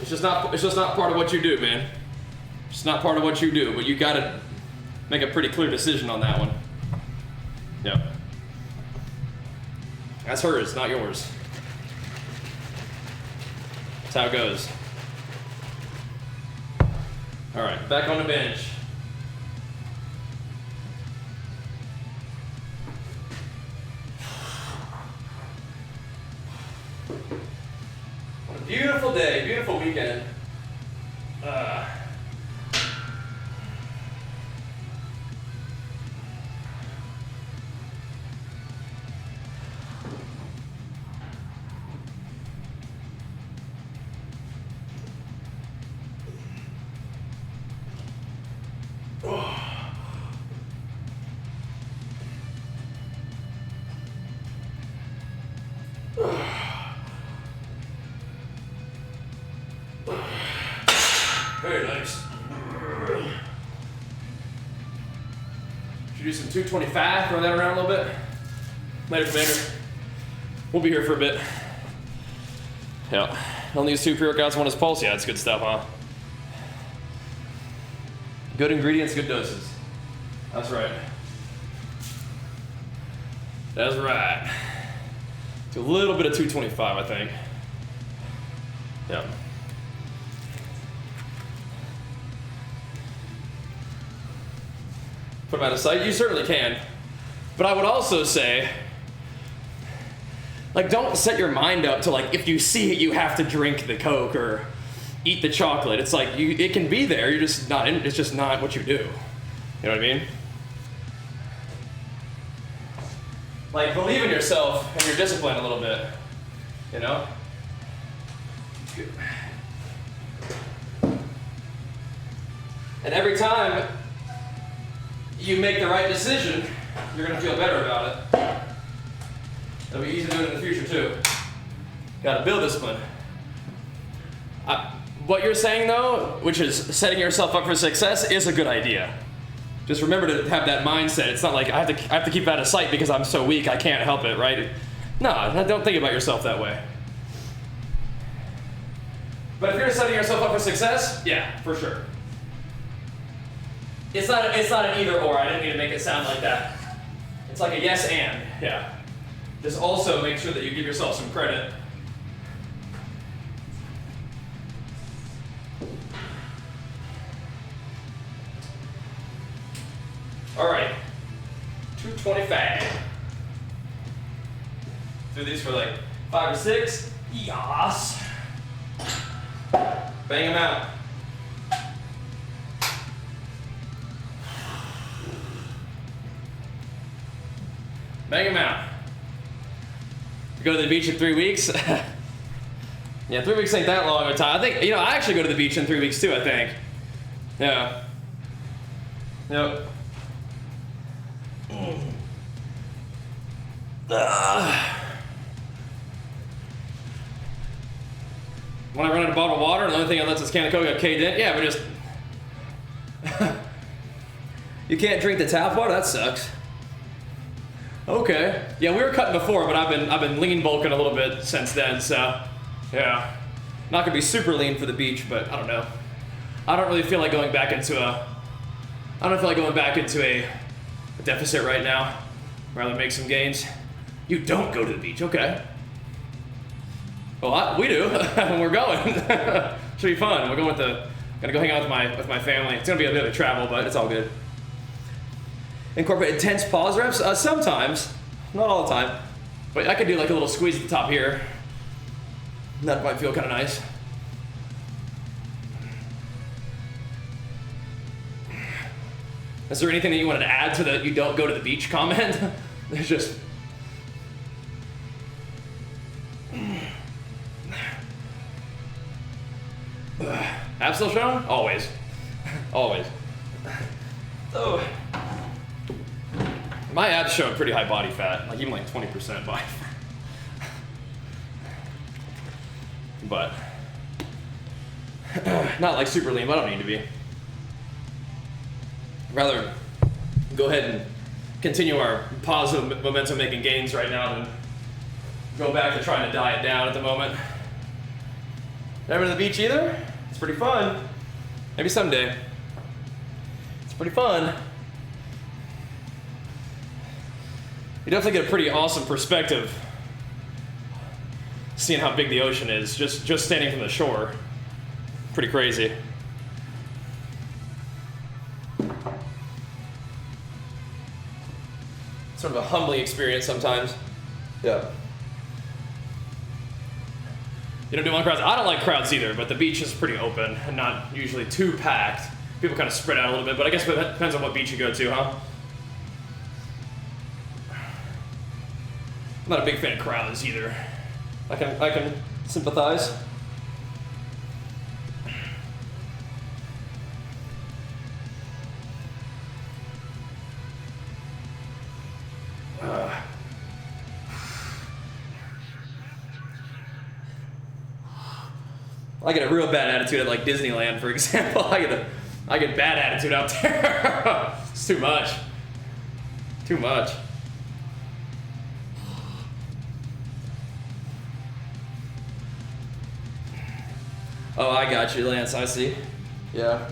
It's just not part of what you do, man. It's not part of what you do, but you gotta make a pretty clear decision on that one. Yeah. That's hers, not yours. That's how it goes. All right, back on the bench. What a beautiful day, beautiful weekend. Very nice. Should we do some 225? Throw that around a little bit. Later, Commander. We'll be here for a bit. Yeah. Only use 2 pre-workouts, 1 is pulse. Yeah, that's good stuff, huh? Good ingredients, good doses. That's right. That's right. Do a little bit of 225, I think. Yeah. Put them out of sight? You certainly can. But I would also say, like, don't set your mind up to, like, if you see it, you have to drink the Coke or eat the chocolate. It's like, it can be there, you're just not in, it's just not what you do. You know what I mean? Like, believe in yourself and your discipline a little bit, you know? And every time you make the right decision, you're gonna feel better about it. It'll be easy to do it in the future too. Gotta build discipline. What you're saying though, which is setting yourself up for success, is a good idea. Just remember to have that mindset. It's not like I have to keep it out of sight because I'm so weak I can't help it, right? No, don't think about yourself that way. But if you're setting yourself up for success, yeah, for sure. It's not an either or. I didn't mean to make it sound like that. It's like a yes and, yeah. Just also make sure that you give yourself some credit. All right, 225. Do these for like 5 or 6. Yas. Bang them out. Bang them out. You go to the beach in 3 weeks? Yeah, 3 weeks ain't that long of a time. I think, you know, I actually go to the beach in 3 weeks too, I think. Yeah. Yep. When I run out of bottled water, and the only thing that lets us can of Coke get caved in, yeah, but just you can't drink the tap water. That sucks. Okay. Yeah, we were cutting before, but I've been lean bulking a little bit since then. So, yeah, not gonna be super lean for the beach, but I don't know. I don't really feel like going back into a. I don't feel like going back into a deficit right now. Rather make some gains. You don't go to the beach, okay? Well, we do. We're going. Should be fun. We're going gonna go hang out with my family. It's gonna be a bit of a travel, but it's all good. Incorporate intense pause reps? Sometimes, not all the time. But I could do like a little squeeze at the top here. That might feel kind of nice. Is there anything that you wanted to add to the "you don't go to the beach" comment? There's just. still showing? Always. Always. Oh. My abs show pretty high body fat, like even like 20% body fat. But not like super lean, but I don't need to be. Rather go ahead and continue our positive momentum making gains right now than go back to trying to diet down at the moment. Never to the beach either? It's pretty fun. Maybe someday. It's pretty fun. You definitely get a pretty awesome perspective seeing how big the ocean is, just standing from the shore. Pretty crazy. Sort of a humbling experience sometimes. Yeah. You don't do one crowds? I don't like crowds either, but the beach is pretty open and not usually too packed. People kind of spread out a little bit, but I guess that depends on what beach you go to, huh? I'm not a big fan of crowds either. I can sympathize. I get a real bad attitude at like Disneyland, for example. I get bad attitude out there. It's too much. Too much. Oh, I got you, Lance. I see. Yeah.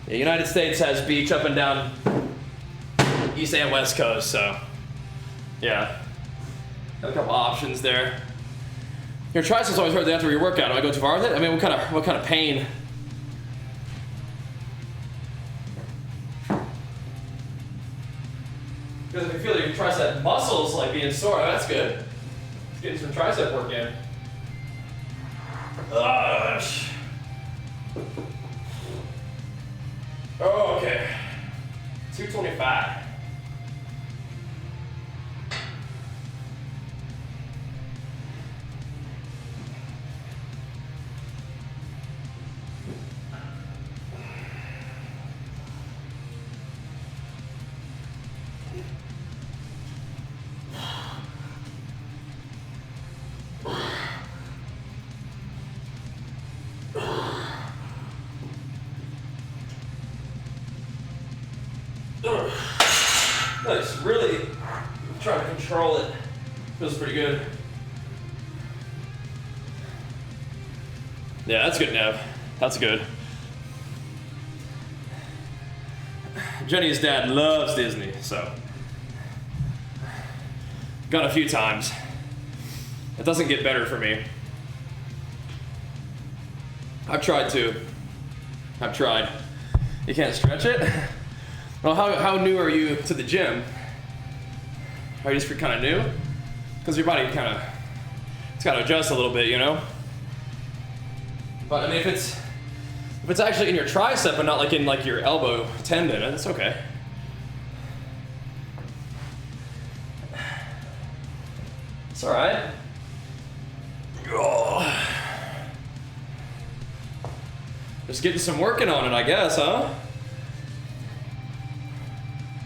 The United States has beach up and down East and West Coast, so yeah. Got a couple options there. Your triceps always hurt after your workout. Do I go too far with it? I mean, what kind of pain? Because if you feel your tricep muscles like being sore, that's good. Let's get some tricep work in. Oh, okay. 225. Nice, really trying to control it. Feels pretty good. Yeah, that's good, Nev. That's good. Jenny's dad loves Disney, so gone a few times. It doesn't get better for me. I've tried to. I've tried. You can't stretch it? Well, how new are you to the gym? Are you just kind of new? Because your body it's got to adjust a little bit, you know? But I mean, if it's actually in your tricep and not like in like your elbow tendon, that's okay. It's all right. Oh. Just getting some working on it, I guess, huh?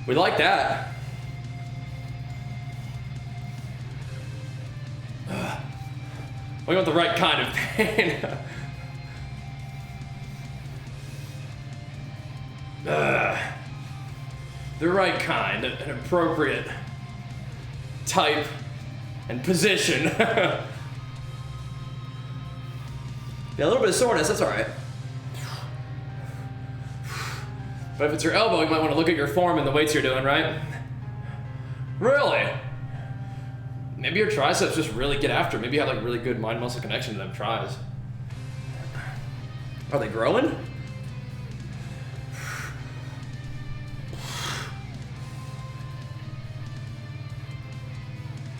We like that. We want the right kind of pain. The right kind, an appropriate type and position. Yeah, a little bit of soreness, that's all right. But if it's your elbow, you might want to look at your form and the weights you're doing, right? Really? Maybe your triceps just really get after it. Maybe you have like really good mind-muscle connection to them tries. Are they growing?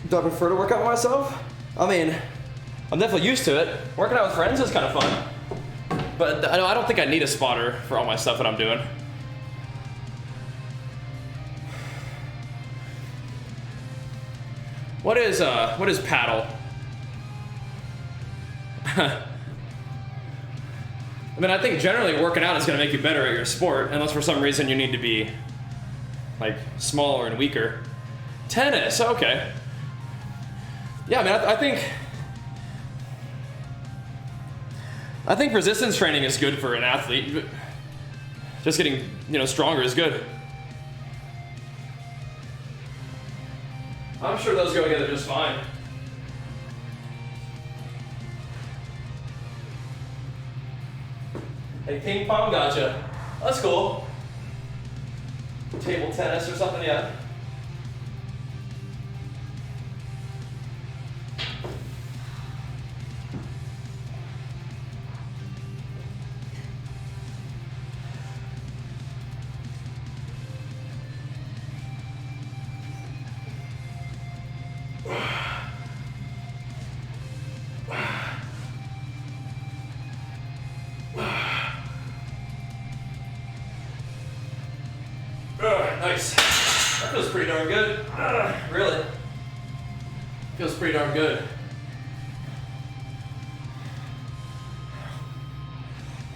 Do I prefer to work out by myself? I mean, I'm definitely used to it. Working out with friends is kind of fun. But I don't think I need a spotter for all my stuff that I'm doing. What is paddle? I mean, I think generally working out is going to make you better at your sport, unless for some reason you need to be like smaller and weaker. Tennis, okay. Yeah, I mean, I think resistance training is good for an athlete. But just getting, stronger is good. I'm sure those go together just fine. Hey, ping pong, gotcha. That's cool. Table tennis or something, yeah. Nice. That feels pretty darn good. Really. Feels pretty darn good.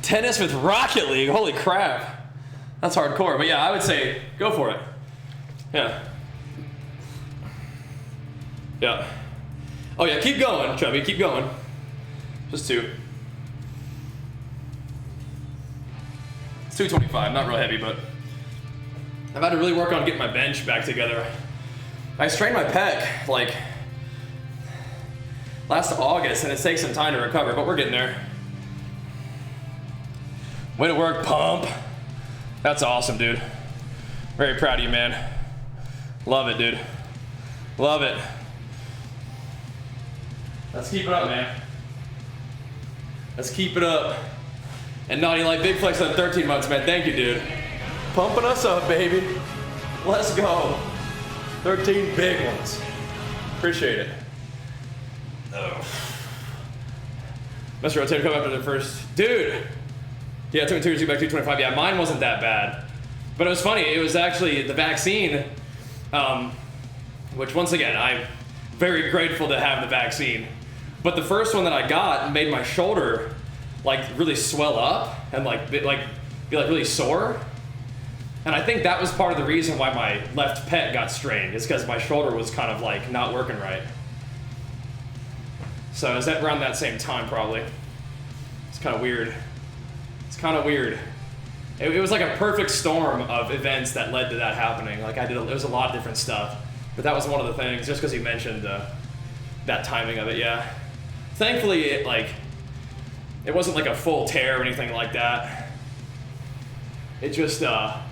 Tennis with Rocket League. Holy crap. That's hardcore. But yeah, I would say go for it. Yeah. Yeah. Oh yeah, keep going, Chubby. Keep going. Just 2. It's 225. Not real heavy, but I've had to really work on getting my bench back together. I strained my pec like last August, and it takes some time to recover, but we're getting there. Way to work, pump. That's awesome, dude. Very proud of you, man. Love it, dude. Love it. Let's keep it up, man. Let's keep it up. And Naughty like Big Flex on 13 months, man. Thank you, dude. Pumping us up, baby. Let's go. 13 big ones. Appreciate it. Oh. Mr. Rotator come after the first. Dude. Yeah, it took me 2 years to get back to 225. Yeah, mine wasn't that bad. But it was funny. It was actually the vaccine, which once again, I'm very grateful to have the vaccine. But the first one that I got made my shoulder like really swell up and be really sore. And I think that was part of the reason why my left pec got strained, is because my shoulder was kind of like not working right. So it was around that same time probably. It's kind of weird. It's kind of weird. It was like a perfect storm of events that led to that happening. Like it was a lot of different stuff, but that was one of the things, just because you mentioned that timing of it, yeah. Thankfully, it wasn't like a full tear or anything like that. It just got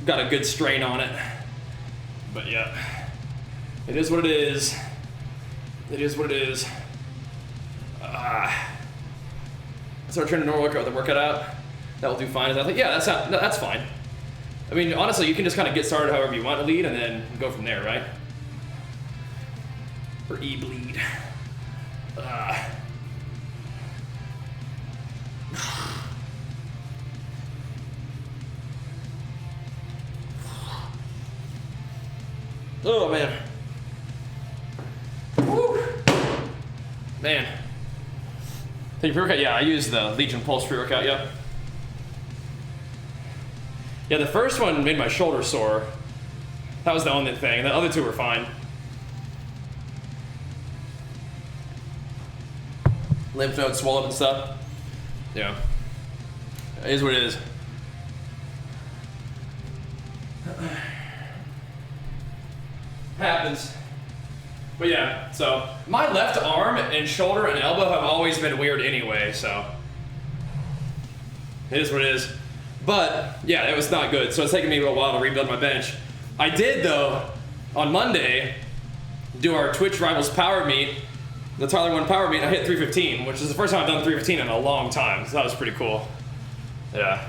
a good strain on it. But yeah, it is what it is. It is what it is. So return to normal workout with the workout app. That will do fine. I think, yeah, that's fine. I mean, honestly, you can just kind of get started however you want to lead and then go from there, right? Or e-bleed. Oh, man. Woo. Man. Take pre-workout? Yeah, I use the Legion Pulse pre-workout, yep. Yeah, the first one made my shoulder sore. That was the only thing. The other 2 were fine. Lymph nodes swell up and stuff. Yeah. It is what it is. Happens. But yeah, so my left arm and shoulder and elbow have always been weird anyway, so it is what it is. But yeah, it was not good, so it's taking me a while to rebuild my bench. I did, though, on Monday, do our Twitch Rivals Power Meet, the Tyler 1 Power Meet. I hit 315, which is the first time I've done 315 in a long time, so that was pretty cool. Yeah.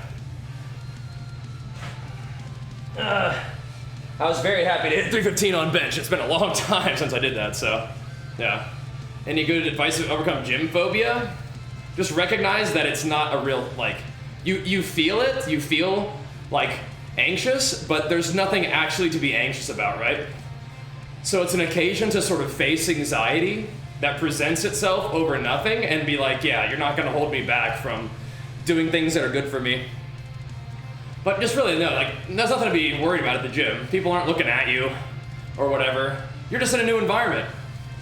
I was very happy to hit 315 on bench. It's been a long time since I did that, so yeah. Any good advice to overcome gym phobia? Just recognize that it's not a real, you feel it, you feel anxious, but there's nothing actually to be anxious about, right? So it's an occasion to sort of face anxiety that presents itself over nothing and be like, yeah, you're not gonna hold me back from doing things that are good for me. But just really, no, like, there's nothing to be worried about at the gym. People aren't looking at you or whatever. You're just in a new environment,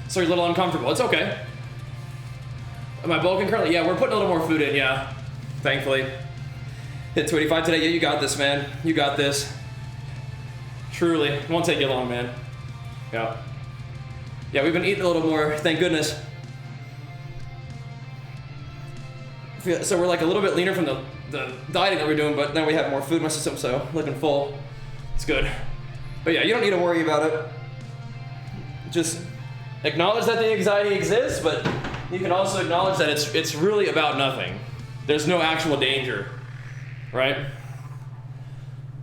so you're a little uncomfortable. It's okay. Am I bulking currently? Yeah, we're putting a little more food in, yeah, thankfully. Hit 285 today. Yeah, you got this, man. You got this. Truly. It won't take you long, man. Yeah. Yeah, we've been eating a little more, thank goodness. So we're like a little bit leaner from the dieting that we're doing, but now we have more food in my system, so looking full. It's good. But yeah, you don't need to worry about it. Just acknowledge that the anxiety exists, but you can also acknowledge that it's really about nothing. There's no actual danger, right?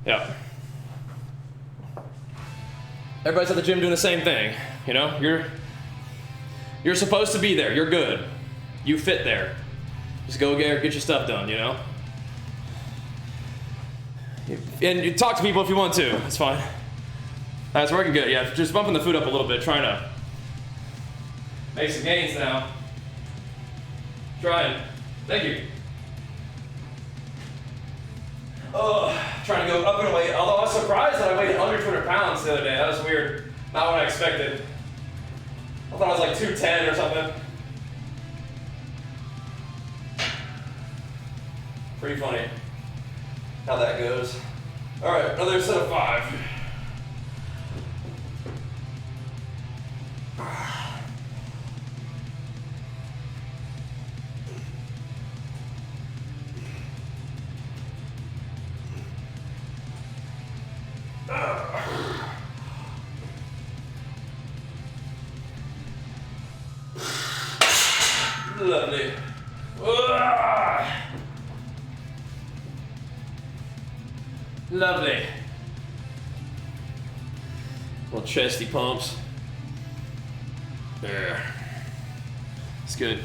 Yeah. Everybody's at the gym doing the same thing, you know? You're supposed to be there. You're good. You fit there. Just go get your stuff done, you know? And you talk to people if you want to. It's fine. That's working good. Yeah, just bumping the food up a little bit, trying to make some gains now. Trying. Thank you. Oh, trying to go up in weight. Although I was surprised that I weighed under 200 pounds the other day. That was weird. Not what I expected. I thought I was like 210 or something. Pretty funny how that goes. All right, another set of 5. Lovely. Lovely. Little chesty pumps. There. It's good.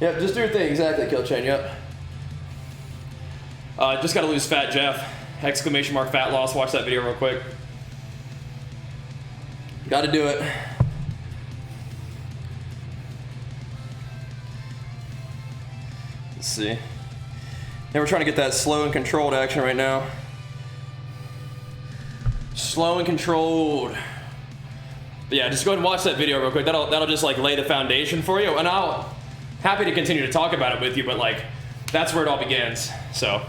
Yep, just do your thing. Exactly, Kill Chain. Yep. Just gotta lose fat, Jeff. Exclamation mark fat loss. Watch that video real quick. Gotta do it. Let's see. And we're trying to get that slow and controlled action right now. Slow and controlled. But yeah, just go ahead and watch that video real quick. That'll just like lay the foundation for you. And I'll happy to continue to talk about it with you, but like that's where it all begins. So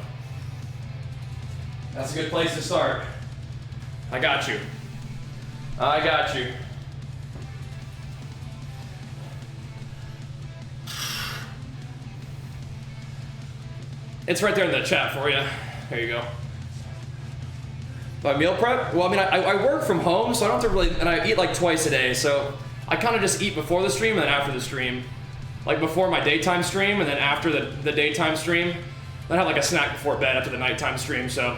that's a good place to start. I got you. I got you. It's right there in the chat for you. There you go. By meal prep? Well, I mean, I work from home, so I don't have to really, and I eat like twice a day, so I kind of just eat before the stream and then after the stream. Like before my daytime stream and then after the daytime stream. Then I have like a snack before bed after the nighttime stream, so.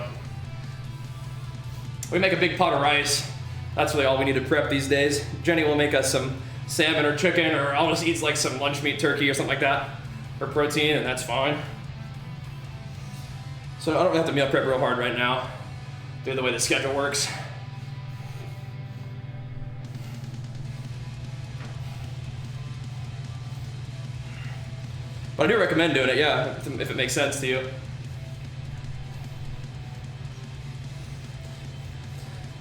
We make a big pot of rice. That's really all we need to prep these days. Jenny will make us some salmon or chicken, or I'll just eat like some lunch meat turkey or something like that for protein, and that's fine. So I don't have to meal prep real hard right now, due to the way the schedule works. But I do recommend doing it, yeah, if it makes sense to you.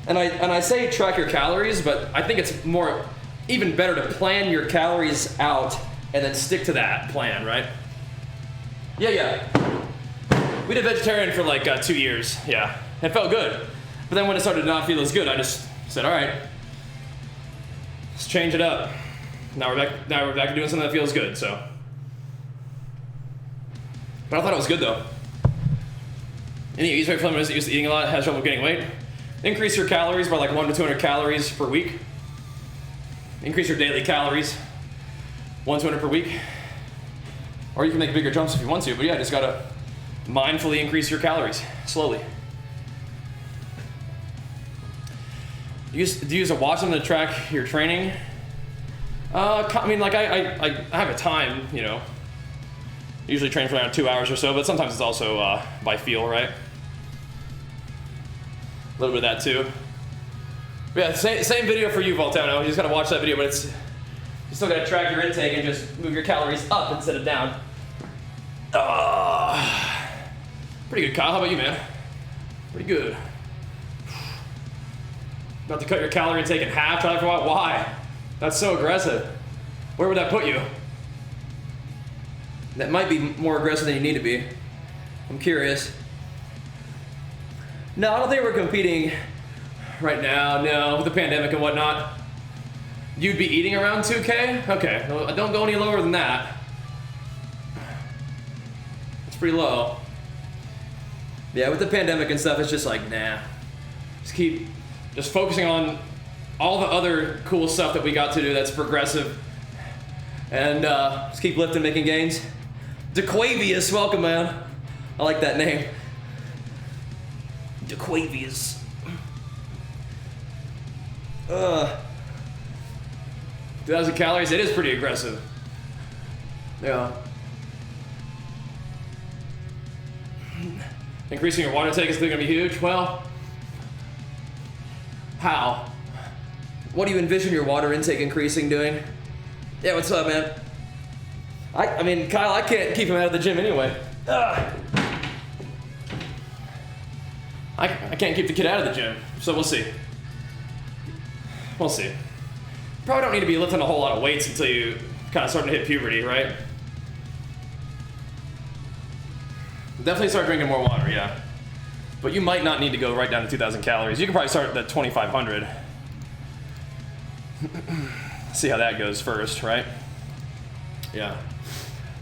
And I say track your calories, but I think it's even better to plan your calories out and then stick to that plan, right? Yeah. We did vegetarian for like 2 years, yeah. It felt good. But then when it started to not feel as good, I just said, all right, let's change it up. Now we're back to doing something that feels good, so. But I thought it was good though. Any easy way for someone who's used to eating a lot, has trouble getting weight? Increase your calories by like 100 to 200 calories per week. Increase your daily calories, 1 to 200 per week. Or you can make bigger jumps if you want to, but yeah, just gotta mindfully increase your calories, slowly. Do you use a watch on to track your training? I mean, like I have a time, you know. I usually train for around 2 hours or so, but sometimes it's also by feel, right? A little bit of that too. Yeah, same video for you, Voltano. You just gotta watch that video, but you still gotta track your intake and just move your calories up instead of down. Pretty good, Kyle. How about you, man? Pretty good. About to cut your calorie intake in half, try for what? Why? That's so aggressive. Where would that put you? That might be more aggressive than you need to be. I'm curious. No, I don't think we're competing right now, no, with the pandemic and whatnot. You'd be eating around 2K? Okay, well, don't go any lower than that. It's pretty low. Yeah, with the pandemic and stuff, it's just like, nah. Just focusing on all the other cool stuff that we got to do that's progressive. And just keep lifting, making gains. DeQuavius, welcome, man. I like that name. DeQuavius. 2,000 calories, it is pretty aggressive. Yeah. Increasing your water intake is still gonna be huge. Well, how? What do you envision your water intake increasing doing? Yeah, what's up, man? I mean, Kyle, I can't keep him out of the gym anyway. I can't keep the kid out of the gym, so we'll see. We'll see. Probably don't need to be lifting a whole lot of weights until you kind of start to hit puberty, right? Definitely start drinking more water, yeah. But you might not need to go right down to 2,000 calories. You can probably start at 2,500. See how that goes first, right? Yeah.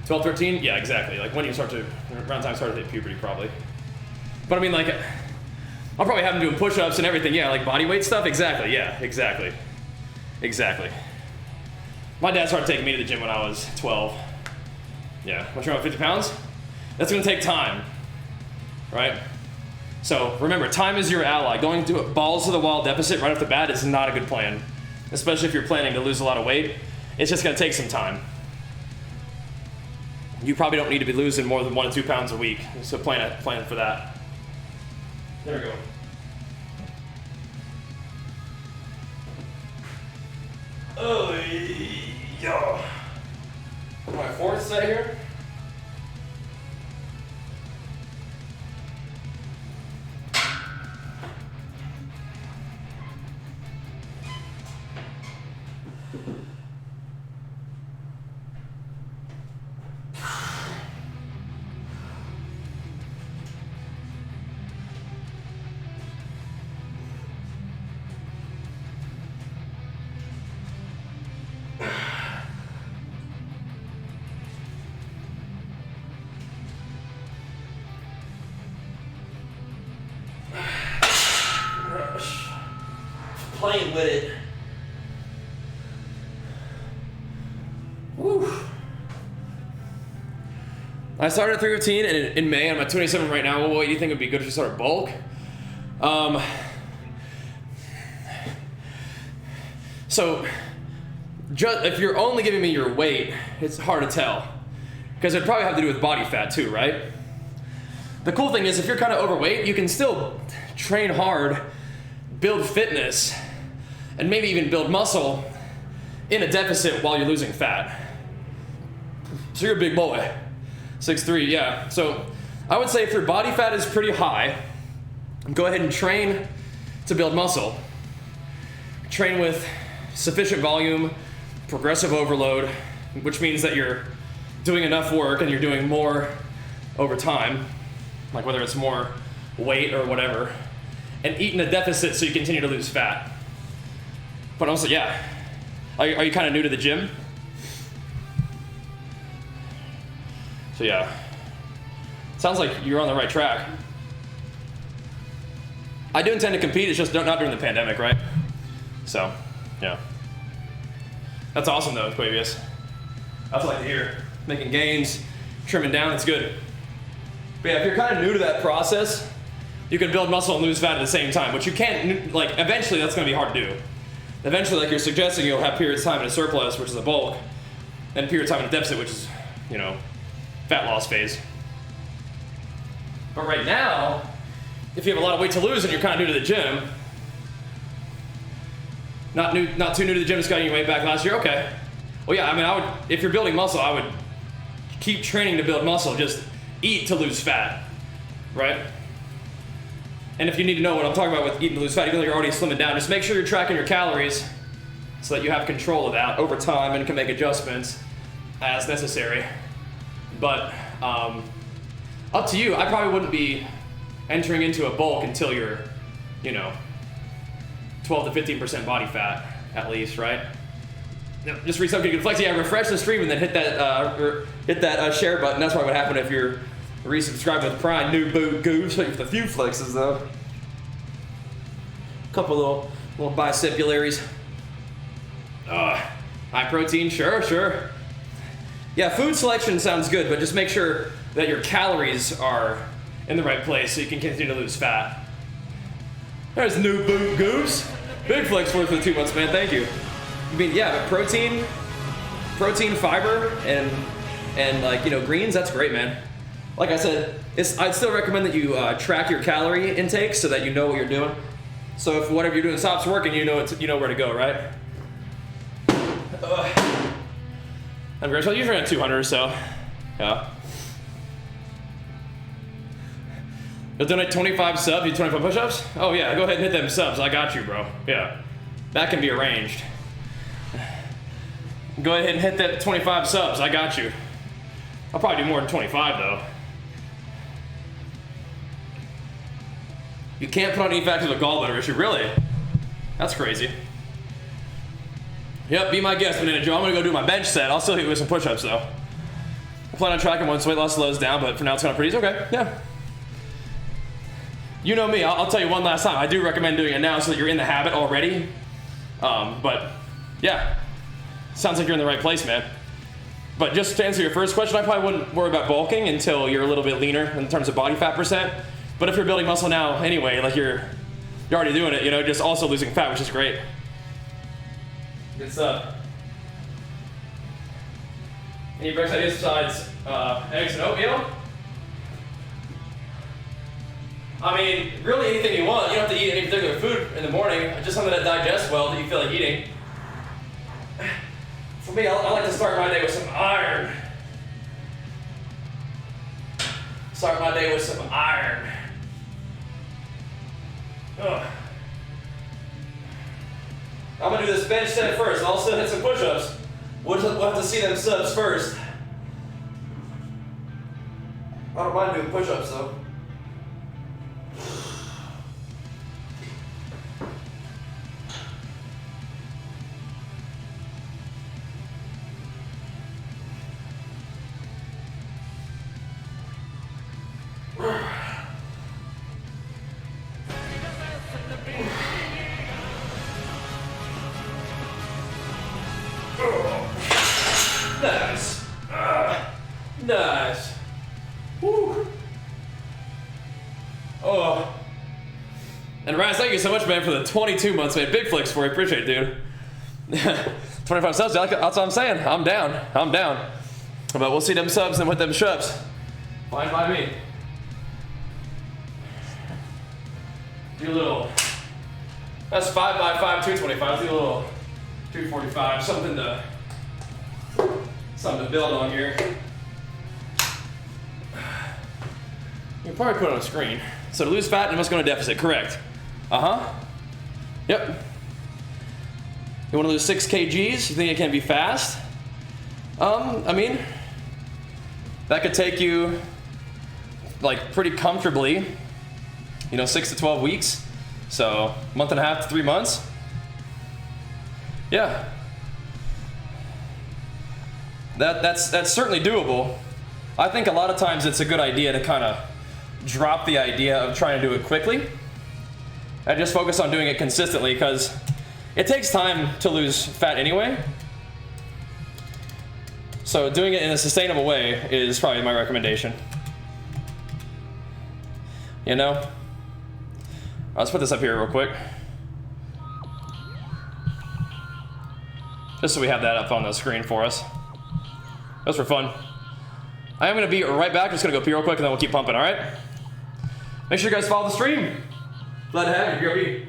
12, 13? Yeah, exactly. Like when you start to, around time you start to hit puberty, probably. But I mean, like, I'll probably have him doing push-ups and everything. Yeah, like body weight stuff? Exactly, yeah, exactly. Exactly. My dad started taking me to the gym when I was 12. Yeah, once you're on 50 pounds, that's gonna take time, right? So remember, time is your ally. Going to a balls to the wall deficit right off the bat is not a good plan, especially if you're planning to lose a lot of weight. It's just gonna take some time. You probably don't need to be losing more than 1 to 2 pounds a week, so plan for that. There we go. Oh, yeah. My fourth set here. Playing with it. Woo. I started a 3 routine in May. I'm at 27 right now. What do you think would be good if you start bulk? So, if you're only giving me your weight, it's hard to tell. Because it'd probably have to do with body fat too, right? The cool thing is if you're kind of overweight, you can still train hard, build fitness, and maybe even build muscle in a deficit while you're losing fat. So you're a big boy, 6'3", yeah. So I would say if your body fat is pretty high, go ahead and train to build muscle. Train with sufficient volume, progressive overload, which means that you're doing enough work and you're doing more over time, like whether it's more weight or whatever, and eat in a deficit so you continue to lose fat. But also, yeah, are you kind of new to the gym? So yeah, sounds like you're on the right track. I do intend to compete, it's just not during the pandemic, right? So, yeah. That's awesome though, Aquavius. That's what I like to hear. Making gains, trimming down, it's good. But yeah, if you're kind of new to that process, you can build muscle and lose fat at the same time, which you can't, like, eventually that's gonna be hard to do. Eventually, like you're suggesting, you'll have periods of time in a surplus, which is a bulk, and periods of time in a deficit, which is, you know, fat loss phase. But right now, if you have a lot of weight to lose and you're kind of new to the gym, Not too new to the gym, just got your weight back last year. Okay. Well, yeah. I mean, I would, if you're building muscle, I would keep training to build muscle. Just eat to lose fat, right? And if you need to know what I'm talking about with eating to lose fat, even though you're already slimming down, just make sure you're tracking your calories so that you have control of that over time and can make adjustments as necessary. But up to you. I probably wouldn't be entering into a bulk until you're, 12 to 15% body fat at least, right? Just read something you can flex. Yeah, refresh the stream and then hit that share button. That's probably what happened if you're resubscribed with Prime. New boot goose with a few flexes though. Couple little bicepularies. High protein, sure. Yeah, food selection sounds good, but just make sure that your calories are in the right place so you can continue to lose fat. There's new boot goose. Big flex for the 2 months, man. Thank you. I mean, yeah, but protein, fiber, and like, greens, that's great, man. Like I said, I'd still recommend that you track your calorie intake so that you know what you're doing. So if whatever you're doing stops working, you know where to go, right? I'm great. So I usually around 200 or so. Yeah. You'll donate 25 subs, you 25 push-ups? Oh yeah, go ahead and hit them subs. I got you, bro. Yeah. That can be arranged. Go ahead and hit that 25 subs. I got you. I'll probably do more than 25 though. You can't put on any factors with a gallbladder issue, really? That's crazy. Yep, be my guest, Banana Joe. I'm gonna go do my bench set. I'll still hit you with some push-ups though. I plan on tracking once weight loss slows down, but for now it's kind of pretty easy. Okay, yeah. You know me, I'll tell you one last time. I do recommend doing it now so that you're in the habit already. But yeah, sounds like you're in the right place, man. But just to answer your first question, I probably wouldn't worry about bulking until you're a little bit leaner in terms of body fat percent. But if you're building muscle now anyway, like you're already doing it, just also losing fat, which is great. Good stuff. Any breakfast ideas besides eggs and oatmeal? I mean, really anything you want. You don't have to eat any particular food in the morning. Just something that digests well that you feel like eating. For me, I like to start my day with some iron. Start my day with some iron. Ugh. I'm gonna do this bench set first. I'll still hit some push-ups. We'll have to see them subs first. I don't mind doing push-ups though. Nice. Nice. Woo. Oh. And Raz, thank you so much, man, for the 22 months, man. Big flicks for you. Appreciate it, dude. 25 subs, that's what I'm saying. I'm down. But we'll see them subs and with them shups. Fine by me. Do a little. That's 5 by 5, 225. Do a little 245. Something to build on here. You can probably put it on a screen. So to lose fat, you must go into deficit. Correct. Yep. You want to lose 6 kgs? You think it can be fast? I mean, that could take you like pretty comfortably, 6 to 12 weeks. So a month and a half to 3 months. Yeah. That's certainly doable. I think a lot of times it's a good idea to kind of drop the idea of trying to do it quickly and just focus on doing it consistently, because it takes time to lose fat anyway. So doing it in a sustainable way is probably my recommendation. Let's put this up here real quick. Just so we have that up on the screen for us. Just for fun. I am going to be right back. Just going to go pee real quick and then we'll keep pumping, all right? Make sure you guys follow the stream. Glad to have you. BRB.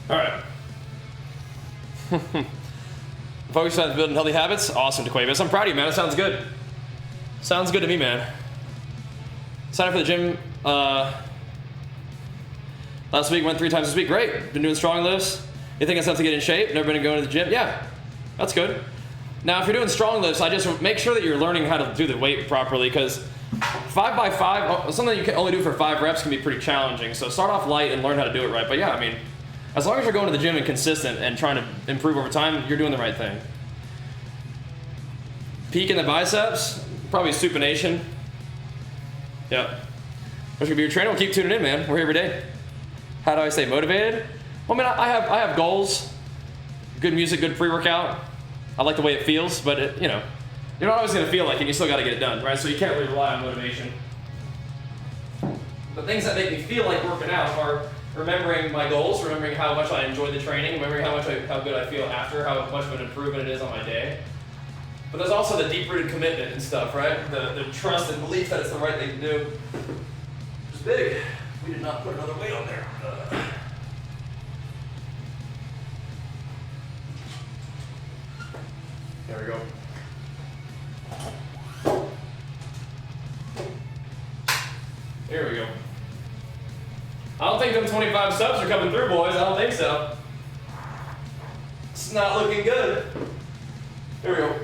All right. Focus on building healthy habits. Awesome, DeQuavis. I'm proud of you, man. It sounds good. Sounds good to me, man. Signed up for the gym last week. Went 3 times this week. Great. Been doing strong lifts. You think it's enough to get in shape? Never been going to the gym? Yeah, that's good. Now, if you're doing strong lifts, I just make sure that you're learning how to do the weight properly, because 5x5, something you can only do for 5 reps can be pretty challenging. So start off light and learn how to do it right. But yeah, I mean, as long as you're going to the gym and consistent and trying to improve over time, you're doing the right thing. Peak in the biceps, probably supination. Yep. Which could be your trainer. We'll keep tuning in, man. We're here every day. How do I stay motivated? Well, I mean, I have goals. Good music, good pre-workout. I like the way it feels, but you're not always gonna feel like it. You still got to get it done, right? So you can't really rely on motivation. The things that make me feel like working out are remembering my goals, remembering how much I enjoy the training, remembering how good I feel after, how much of an improvement it is on my day. But there's also the deep-rooted commitment and stuff, right? The trust and belief that it's the right thing to do. It's big. We did not put another weight on there. There we go. Here we go. I don't think them 25 subs are coming through, boys. I don't think so. It's not looking good. Here we go.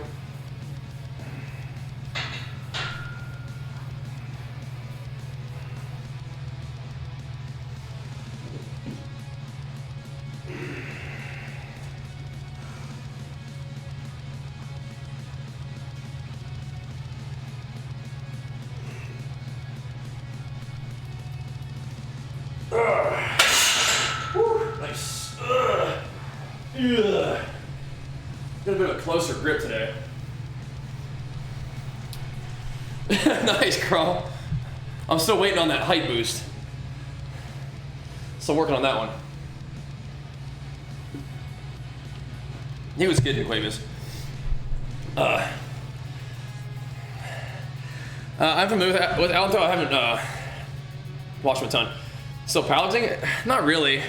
Nice. Got a bit of a closer grip today. Nice, Crawl. I'm still waiting on that height boost. Still working on that one. He was good in Quavis. I'm familiar with Alto. I haven't watched him a ton. Still powerlifting? Not really.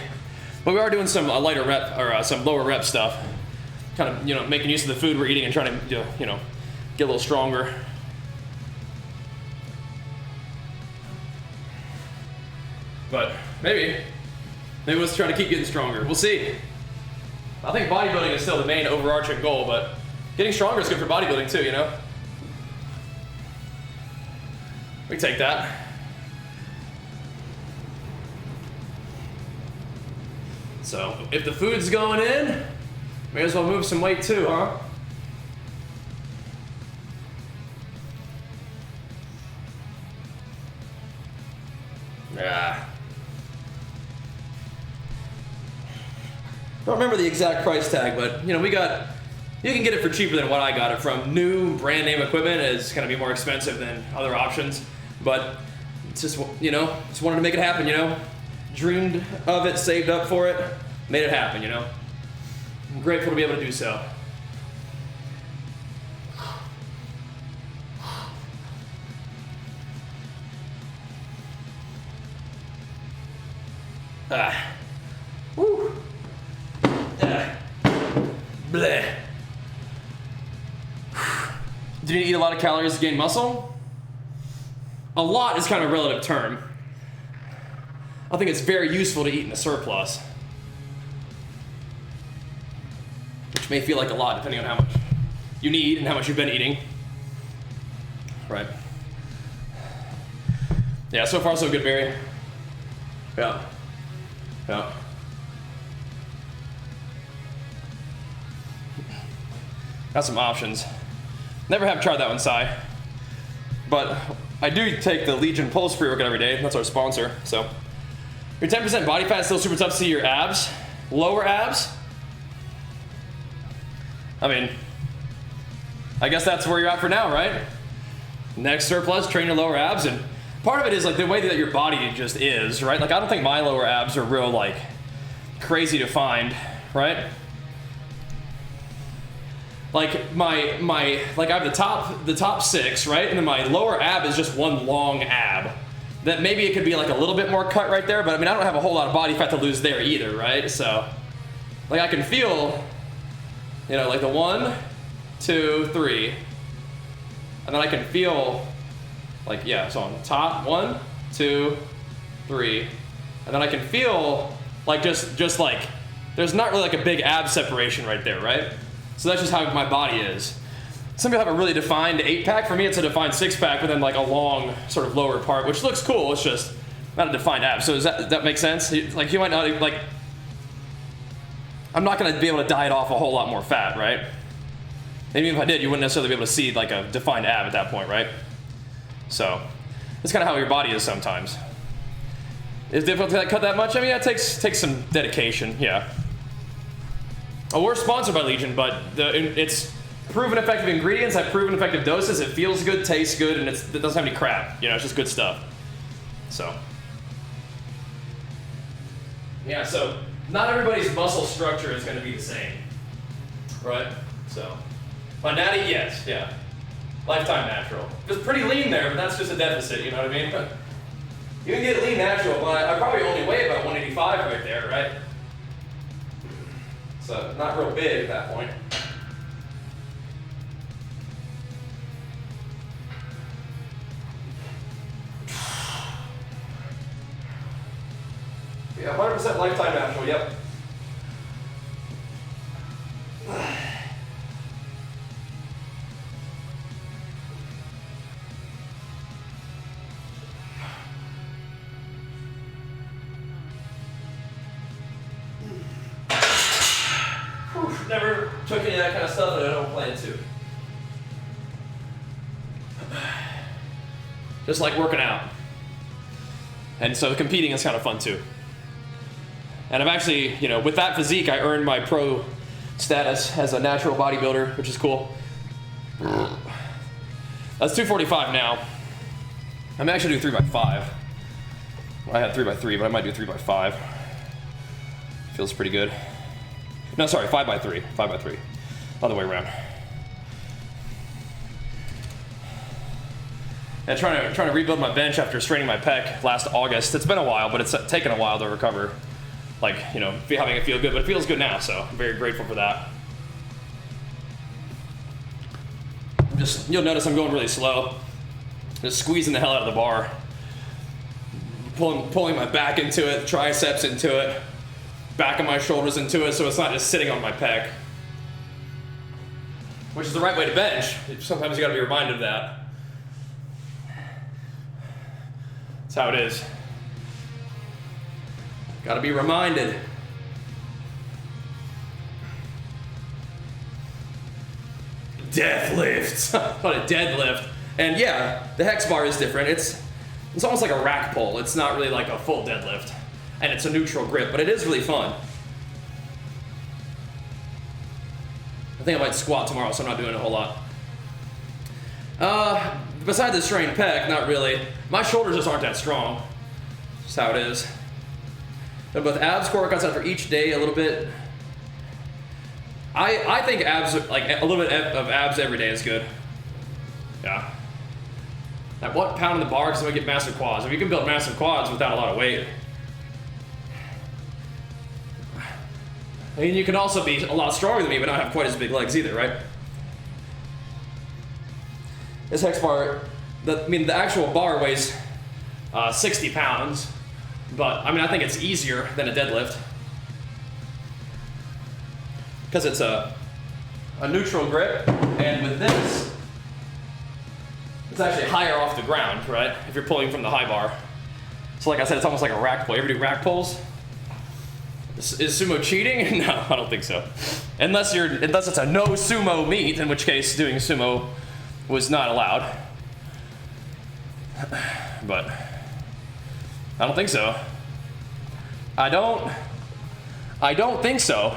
But we are doing some lighter rep, or some lower rep stuff. Kind of, making use of the food we're eating and trying to, get a little stronger. But maybe let's try to keep getting stronger. We'll see. I think bodybuilding is still the main overarching goal, but getting stronger is good for bodybuilding too, We take that. So if the food's going in, may as well move some weight too, huh? Yeah. Don't remember the exact price tag, but you can get it for cheaper than what I got it from. New brand name equipment is gonna be more expensive than other options, but it's just just wanted to make it happen, Dreamed of it, saved up for it, made it happen, I'm grateful to be able to do so. Woo. Bleh. Do you need to eat a lot of calories to gain muscle? A lot is kind of a relative term. I think it's very useful to eat in a surplus, which may feel like a lot depending on how much you need and how much you've been eating. Right. Yeah, so far so good, Barry. Yeah. Yeah. Got some options. Never have tried that one, Si. But I do take the Legion Pulse pre-workout every day. That's our sponsor, so. Your 10% body fat is still super tough to see your abs. Lower abs? I mean, I guess that's where you're at for now, right? Next surplus, train your lower abs. And part of it is like the way that your body just is, right? Like I don't think my lower abs are real like crazy to find, right? Like my like I have the top 6, right? And then my lower ab is just one long ab. That maybe it could be like a little bit more cut right there, but I mean I don't have a whole lot of body fat to lose there either, right? So like I can feel, you know, like the 1, 2, 3, and then I can feel, like, yeah, so on top, 1, 2, 3, and then I can feel like just like, there's not really like a big ab separation right there, right? So that's just how my body is. Some people have a really defined 8-pack. For me, it's a defined 6-pack, but then like a long sort of lower part, which looks cool. It's just not a defined ab. So does that make sense? Like you might not, like, I'm not gonna be able to diet off a whole lot more fat, right? Maybe if I did, you wouldn't necessarily be able to see like a defined ab at that point, right? So that's kind of how your body is sometimes. Is it difficult to cut that much? I mean, that takes some dedication, yeah. Oh, we're sponsored by Legion, but it's proven effective ingredients, have proven effective doses, it feels good, tastes good, and it doesn't have any crap. You know, it's just good stuff. So. Yeah, so not everybody's muscle structure is going to be the same, right? So, my natty, yes, yeah. Lifetime natural. Just pretty lean there, but that's just a deficit, you know what I mean? You can get lean natural, but I probably only weigh about 185 right there, right? So, not real big at that point. Yeah, 100% lifetime natural, yep. Never took any of that kind of stuff, and I don't plan to. Just like working out. And so competing is kind of fun too. And I've actually, you know, with that physique, I earned my pro status as a natural bodybuilder, which is cool. That's 245 now. I'm actually doing 3x5. I had 3x3, but I might do 3x5. Feels pretty good. No, sorry, 5x3. 5x3. Other way around. And trying to rebuild my bench after straining my pec last August. It's been a while, but it's taken a while to recover. Like, you know, having it feel good, but it feels good now, so I'm very grateful for that. You'll notice I'm going really slow. Just squeezing the hell out of the bar. Pulling my back into it, triceps into it, back of my shoulders into it, so it's not just sitting on my pec. Which is the right way to bench. Sometimes you gotta be reminded of that. That's how it is. Gotta be reminded. Deadlift. What a deadlift. And yeah, the hex bar is different. It's almost like a rack pull. It's not really like a full deadlift. And it's a neutral grip, but it is really fun. I think I might squat tomorrow, so I'm not doing a whole lot. Besides the strained pec, not really. My shoulders just aren't that strong. That's how it is. But both abs, core workouts after each day a little bit. I think abs, like a little bit of abs every day is good. Yeah. At what pound in the bar because we get massive quads? If you can build massive quads without a lot of weight. I mean, you can also be a lot stronger than me, but not have quite as big legs either, right? This hex bar, the actual bar weighs 60 pounds, but I mean, I think it's easier than a deadlift because it's a neutral grip, and with this, it's actually higher off the ground, right? If you're pulling from the high bar. So like I said, it's almost like a rack pull. You ever do rack pulls? Is sumo cheating? No, I don't think so. Unless it's a no sumo meet, in which case doing sumo was not allowed. But I don't think so. I don't think so.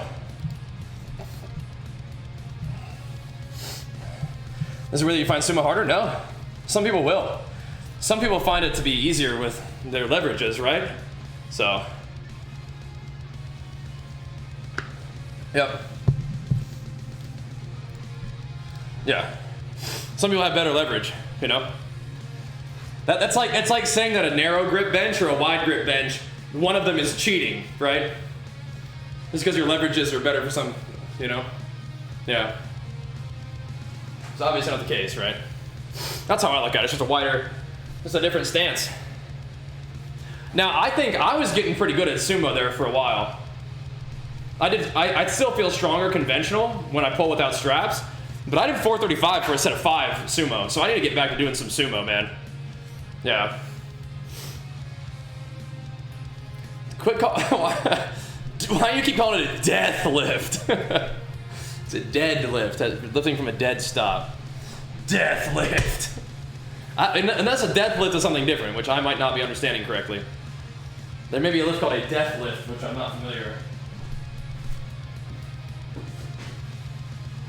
Is it really you find sumo harder? No. Some people will. Some people find it to be easier with their leverages, right? So. Yep. Yeah. Some people have better leverage, you know? It's like saying that a narrow grip bench or a wide grip bench, one of them is cheating, right? Just because your leverages are better for some, you know? Yeah. It's obviously not the case, right? That's how I look at it. It's just a wider, just a different stance. Now, I think I was getting pretty good at sumo there for a while. I still feel stronger conventional when I pull without straps, but I did 435 for a set of 5 sumo, so I need to get back to doing some sumo, man. Yeah. Quick call. Why do you keep calling it a death lift? It's a dead lift, lifting from a dead stop. Death lift. And that's a death lift of something different, which I might not be understanding correctly. There may be a lift called a death lift, which I'm not familiar.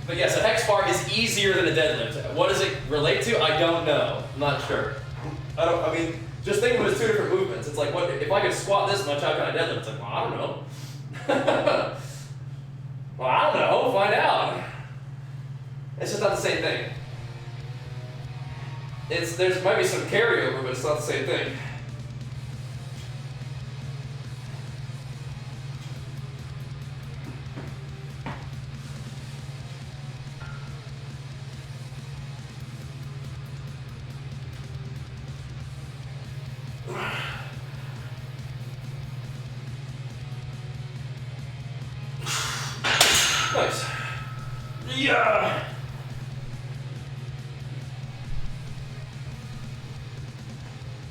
But yes, a hex bar is easier than a deadlift. What does it relate to? I don't know. I'm not sure. I mean, just think of it as 2 different movements. It's like, what if I could squat this much, how can I deadlift? It's like, well, I don't know. Well, I don't know. Find out. It's just not the same thing. There's might be some carryover, but it's not the same thing. Nice. Yeah.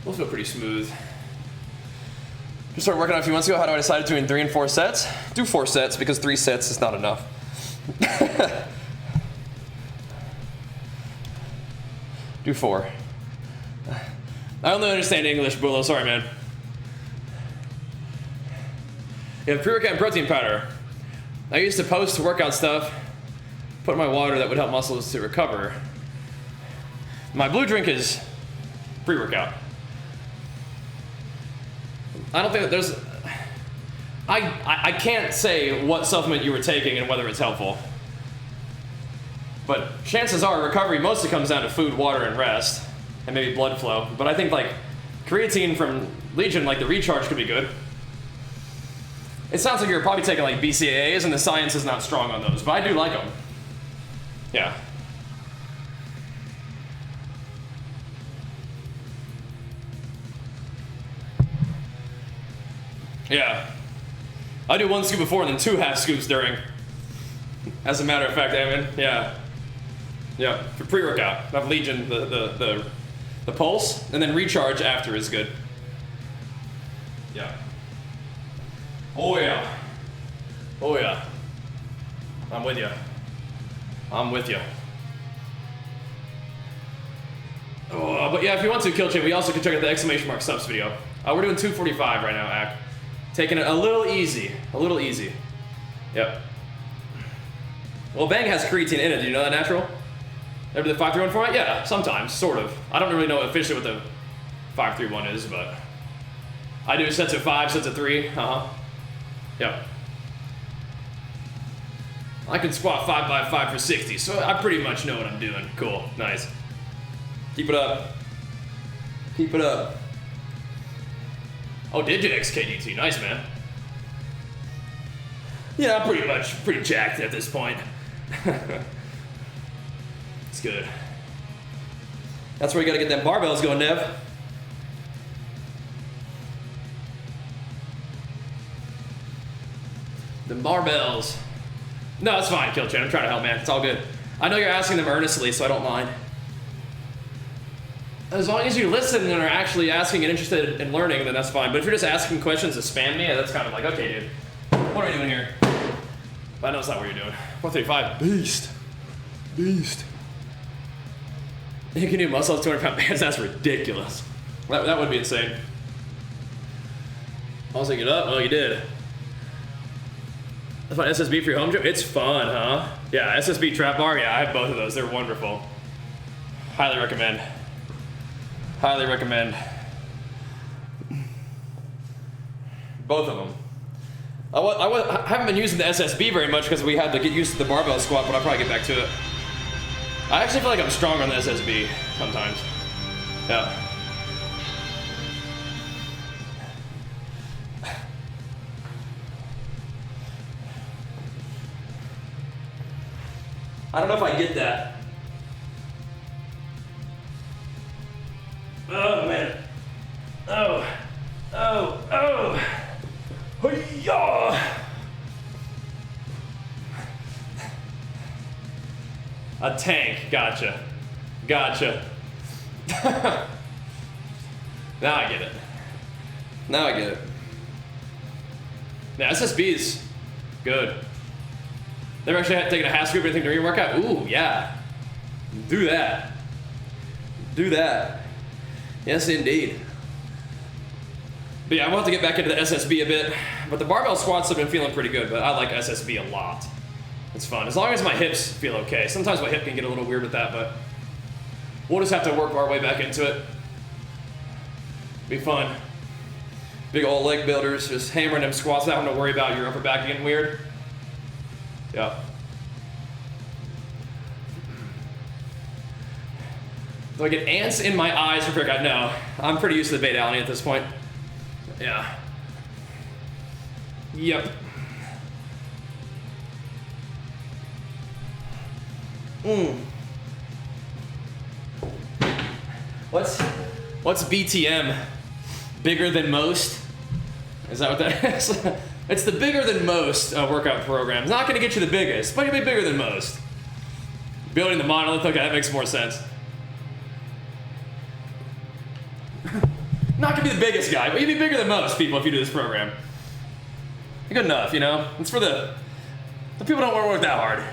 Those feel pretty smooth. Just started working out a few months ago. How do I decide between 3 and 4 sets? Do 4 sets because 3 sets is not enough. Do 4. I only understand English, Bullo. Sorry, man. You have pre-workout and protein powder. I used to post workout stuff, put in my water that would help muscles to recover. My blue drink is pre-workout. I don't think that there's... I can't say what supplement you were taking and whether it's helpful. But chances are recovery mostly comes down to food, water, and rest, and maybe blood flow. But I think like creatine from Legion, like the recharge could be good. It sounds like you're probably taking like BCAAs and the science is not strong on those, but I do like them. Yeah. Yeah. I do 1 scoop before and then 2 half scoops during. As a matter of fact, Eamon. Yeah. Yeah. For pre-workout. I have Legion, the pulse, and then recharge after is good. Yeah. Oh yeah. Oh yeah. I'm with you. I'm with you. Oh, but yeah, if you want to, Kill Chain, we also can check out the exclamation mark subs video. We're doing 245 right now, Ack. Taking it a little easy. A little easy. Yep. Well, Bang has creatine in it. Do you know that, Natural? Ever the 531 format? Yeah, sometimes, sort of. I don't really know officially what the 531 is, but I do sets of 5, sets of 3. Yep. I can squat 5 by 5 for 60, so I pretty much know what I'm doing. Cool, nice. Keep it up. Keep it up. Oh, Digit XKDT, nice, man. Yeah, I'm pretty jacked at this point. It's good. That's where you gotta get them barbells going, Nev. The barbells. No, it's fine, Kill Chain. I'm trying to help, man. It's all good. I know you're asking them earnestly, so I don't mind. As long as you listen and are actually asking and interested in learning, then that's fine. But if you're just asking questions to spam me, that's kind of like, okay, dude, what are we doing here? But I know it's not what you're doing. 135, beast. Beast. You can do muscle ups 200-pound bands? That's ridiculous. That would be insane. Also, get up? Oh, you did. That's fun. SSB for your home gym? It's fun, huh? Yeah, SSB trap bar? Yeah, I have both of those. They're wonderful. Highly recommend. Highly recommend. Both of them. I haven't been using the SSB very much because we had to get used to the barbell squat, but I'll probably get back to it. I actually feel like I'm stronger on the SSB sometimes. Yeah. I don't know if I get that. Oh, man. Oh. Hey-ya! A tank, gotcha. Now I get it. Yeah, SSB's good. Never actually had taken a half scoop or anything during your workout? Ooh, yeah. Do that. Yes, indeed. But yeah, I want to get back into the SSB a bit. But the barbell squats have been feeling pretty good, but I like SSB a lot. It's fun, as long as my hips feel okay. Sometimes my hip can get a little weird with that, but we'll just have to work our way back into it. Be fun. Big old leg builders, just hammering them squats without having to worry about your upper back getting weird. Yep. Do I get ants in my eyes for pre-workout? No. I'm pretty used to the beta alanine at this point. Yeah. Yep. What's BTM? Bigger than most? Is that what that is? It's the bigger than most workout program. It's not going to get you the biggest, but you'll be bigger than most. Building the monolith, okay, that makes more sense. Not going to be the biggest guy, but you'll be bigger than most people if you do this program. You're good enough, you know? It's for the people who don't want to work that hard.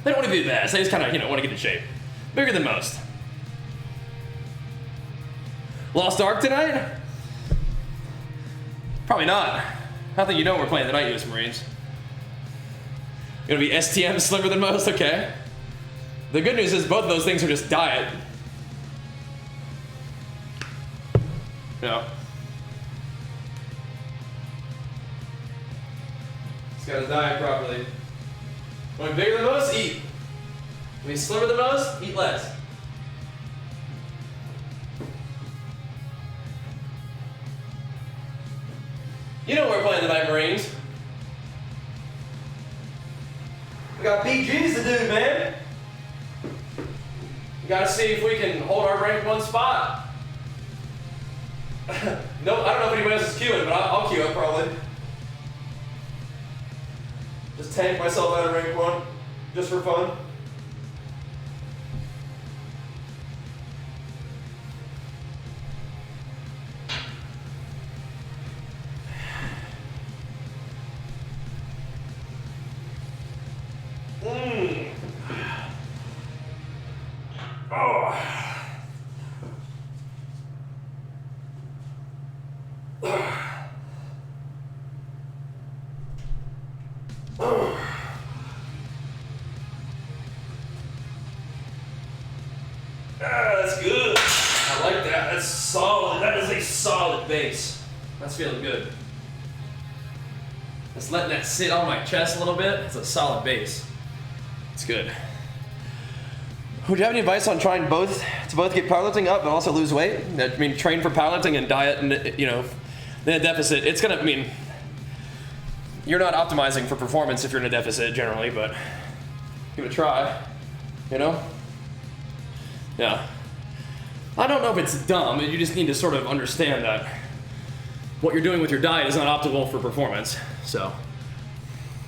They don't want to be the best. They just kind of, want to get in shape. Bigger than most. Lost Ark tonight? Probably not. I think you know we're playing tonight, US Marines. You're gonna be STM slimmer than most? Okay. The good news is both of those things are just diet. No. Just gotta diet properly. Want to be bigger than most? Eat. Want to be slimmer than most? Eat less. You know we're playing tonight, Marines. We got BGs to do, man. We gotta see if we can hold our rank one spot. No, I don't know if anybody else is queuing, but I'll queue up probably. Just tank myself out of rank one, just for fun. That's good. I like that. That's solid. That is a solid base. That's feeling good. Just letting that sit on my chest a little bit. It's a solid base. It's good. Would you have any advice on trying to both get powerlifting up and also lose weight? I mean, train for powerlifting and diet, and in a deficit. It's gonna. I mean, you're not optimizing for performance if you're in a deficit generally, but give it a try. Yeah. I don't know if it's dumb. You just need to sort of understand that what you're doing with your diet is not optimal for performance. So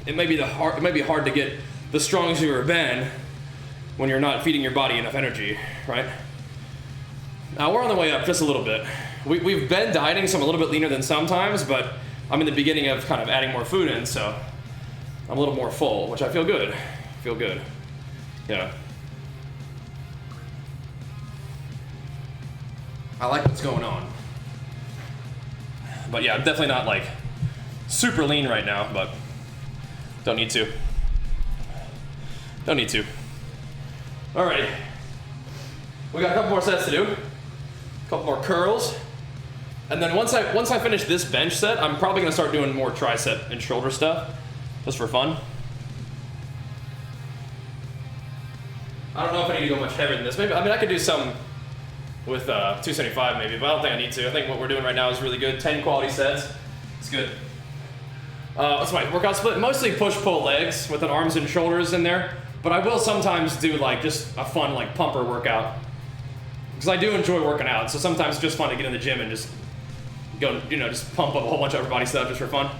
it might be hard to get the strongest you've ever been when you're not feeding your body enough energy, right? Now we're on the way up just a little bit. We've been dieting, so I'm a little bit leaner than sometimes, but I'm in the beginning of kind of adding more food in, so I'm a little more full, which I feel good. Yeah. I like what's going on. But yeah, I'm definitely not like super lean right now, but don't need to. Alrighty. We got a couple more sets to do. A couple more curls. And then once I finish this bench set, I'm probably gonna start doing more tricep and shoulder stuff, just for fun. I don't know if I need to go much heavier than this. Maybe, I could do some with 275 maybe, but I don't think I need to. I think what we're doing right now is really good. 10 quality sets. It's good. What's my workout split? Mostly push-pull legs with an arms and shoulders in there. But But I will sometimes do like just a fun like pumper workout. Because I do enjoy working out, so sometimes it's just fun to get in the gym and just go, just pump up a whole bunch of upper body stuff just for fun.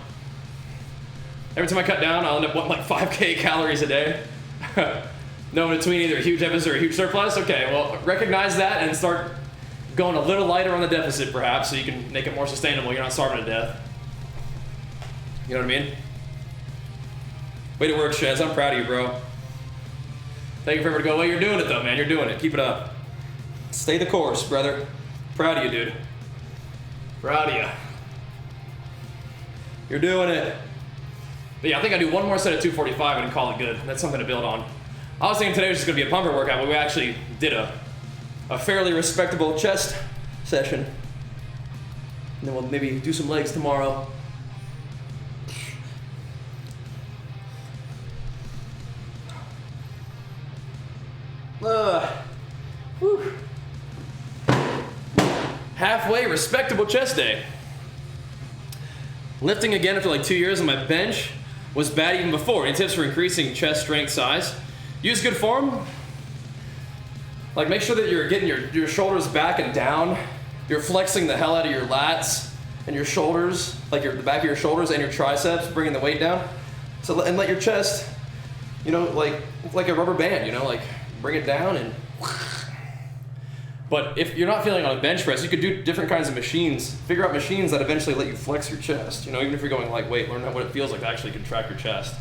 Every time I cut down, I'll end up with like 5K calories a day. No in between either a huge deficit or a huge surplus. Okay, well, recognize that and start going a little lighter on the deficit perhaps so you can make it more sustainable. You're not starving to death. You know what I mean? Way to work, Shez. I'm proud of you, bro. Thank you for everyone to go, well, you're doing it though, man. You're doing it. Keep it up. Stay the course, brother. Proud of you, dude. Proud of you. You're doing it. But yeah, I think I do one more set of 245 and call it good. That's something to build on. I was thinking today was just going to be a pumper workout, but we actually did a fairly respectable chest session. And then we'll maybe do some legs tomorrow. Whew. Halfway respectable chest day. Lifting again after like 2 years on my bench was bad even before. Any tips for increasing chest strength size? Use good form. Like make sure that you're getting your shoulders back and down. You're flexing the hell out of your lats and your shoulders, like the back of your shoulders and your triceps, bringing the weight down. So and let your chest, like a rubber band, like bring it down and. But if you're not feeling on a bench press, you could do different kinds of machines. Figure out machines that eventually let you flex your chest. Even if you're going lightweight, learn what it feels like to actually contract your chest.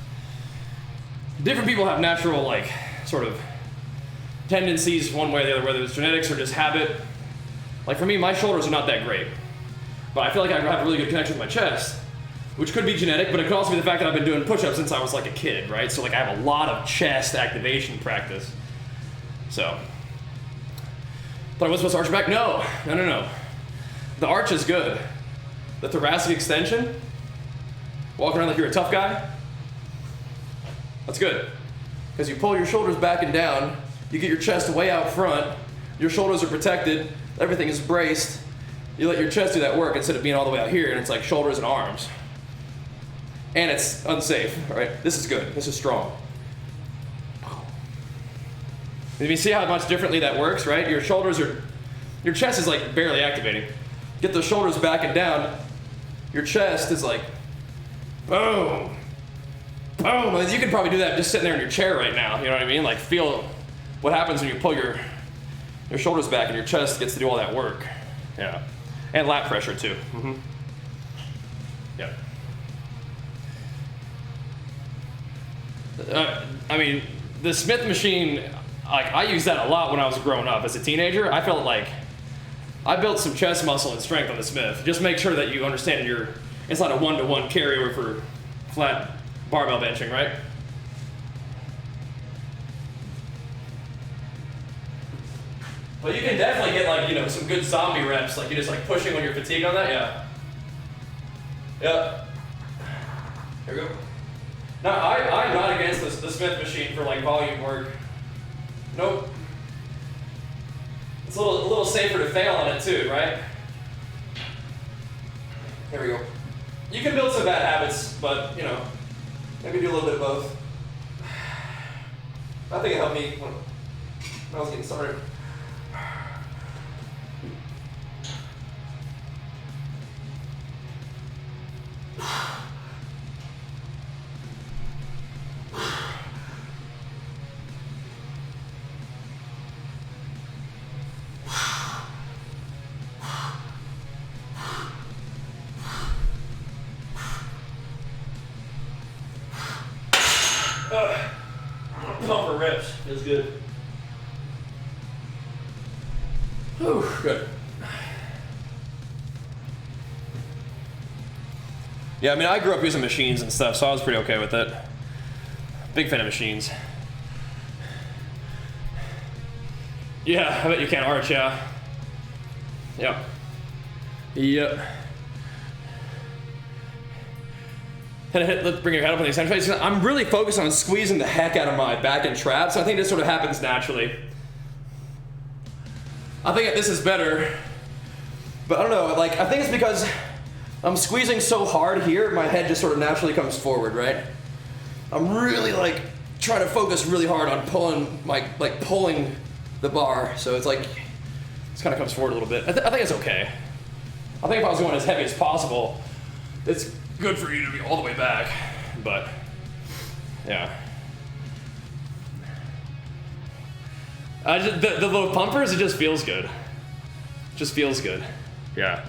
Different people have natural, sort of tendencies one way or the other, whether it's genetics or just habit. Like for me, my shoulders are not that great. But I feel like I have a really good connection with my chest, which could be genetic, but it could also be the fact that I've been doing push-ups since I was like a kid, right? So I have a lot of chest activation practice. So. But I was supposed to arch your back? No. The arch is good. The thoracic extension, walking around like you're a tough guy, that's good. Because you pull your shoulders back and down, you get your chest way out front, your shoulders are protected, everything is braced, you let your chest do that work instead of being all the way out here and it's like shoulders and arms. And it's unsafe, right? This is good, this is strong. You see how much differently that works, right? Your chest is like barely activating. Get those shoulders back and down, your chest is like, boom, boom. You can probably do that just sitting there in your chair right now, you know what I mean? Like feel what happens when you pull your shoulders back and your chest gets to do all that work. Yeah, and lat pressure too. Mm-hmm. Yeah. I mean, the Smith machine, I used that a lot when I was growing up. As a teenager, I felt like I built some chest muscle and strength on the Smith. Just make sure that you understand it's not a one-to-one carryover for flat barbell benching, right? But you can definitely get some good zombie reps, like you just pushing when you're fatigued on that, yeah. Yep. Here we go. No, I'm not against the Smith machine for volume work. Nope. It's a little safer to fail on it too, right? Here we go. You can build some bad habits, but maybe do a little bit of both. I think it helped me when I was getting started. Pumper reps feels good. Whew, good. Yeah, I mean, I grew up using machines and stuff, so I was pretty okay with it. Big fan of machines. Yeah, I bet you can't arch, yeah. Yep. Yep. Let's bring your head up on the extension. I'm really focused on squeezing the heck out of my back and traps, so I think this sort of happens naturally. I think this is better, but I don't know, I think it's because I'm squeezing so hard here, my head just sort of naturally comes forward, right? I'm really trying to focus really hard on pulling pulling the bar, so it's like it kind of comes forward a little bit. I think it's okay. I think if I was going as heavy as possible, it's good for you to be all the way back, but yeah. The little pumpers, it just feels good. Just feels good. Yeah.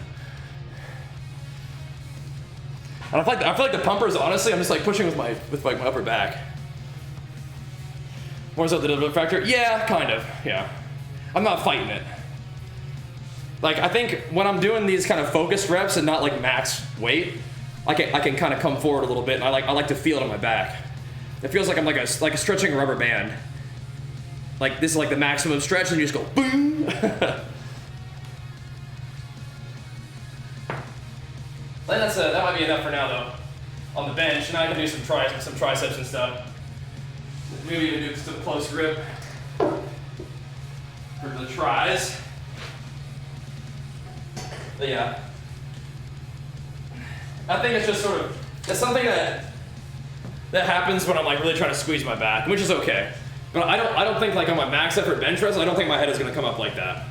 And I feel like the pumpers, honestly, I'm just like pushing with my upper back. More so the delivery factor? Yeah, kind of. Yeah. I'm not fighting it. Like, I think when I'm doing these kind of focused reps and not like max weight, I can kind of come forward a little bit, and I like to feel it on my back. It feels like I'm like a stretching a rubber band. Like this is like the maximum stretch, and you just go boom. That might be enough for now though. On the bench, now I can do some triceps and stuff. Maybe even do some close grip for the tries. But yeah, I think it's just it's something that happens when I'm like really trying to squeeze my back, which is okay. But I don't think like on my max effort bench press, I don't think my head is gonna come up like that.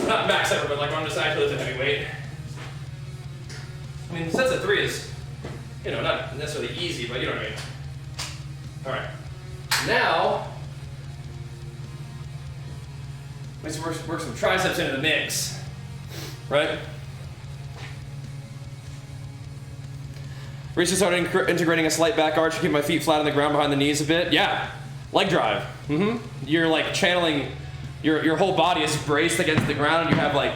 Not max effort, but like when I'm just actually lifting heavy weight. I mean, sets of 3 is, not necessarily easy, but you know what I mean. All right. Now, let's work some triceps into the mix, right? Recently started integrating a slight back arch to keep my feet flat on the ground behind the knees a bit. Yeah, leg drive. You're like channeling, your whole body is braced against the ground, and you have like,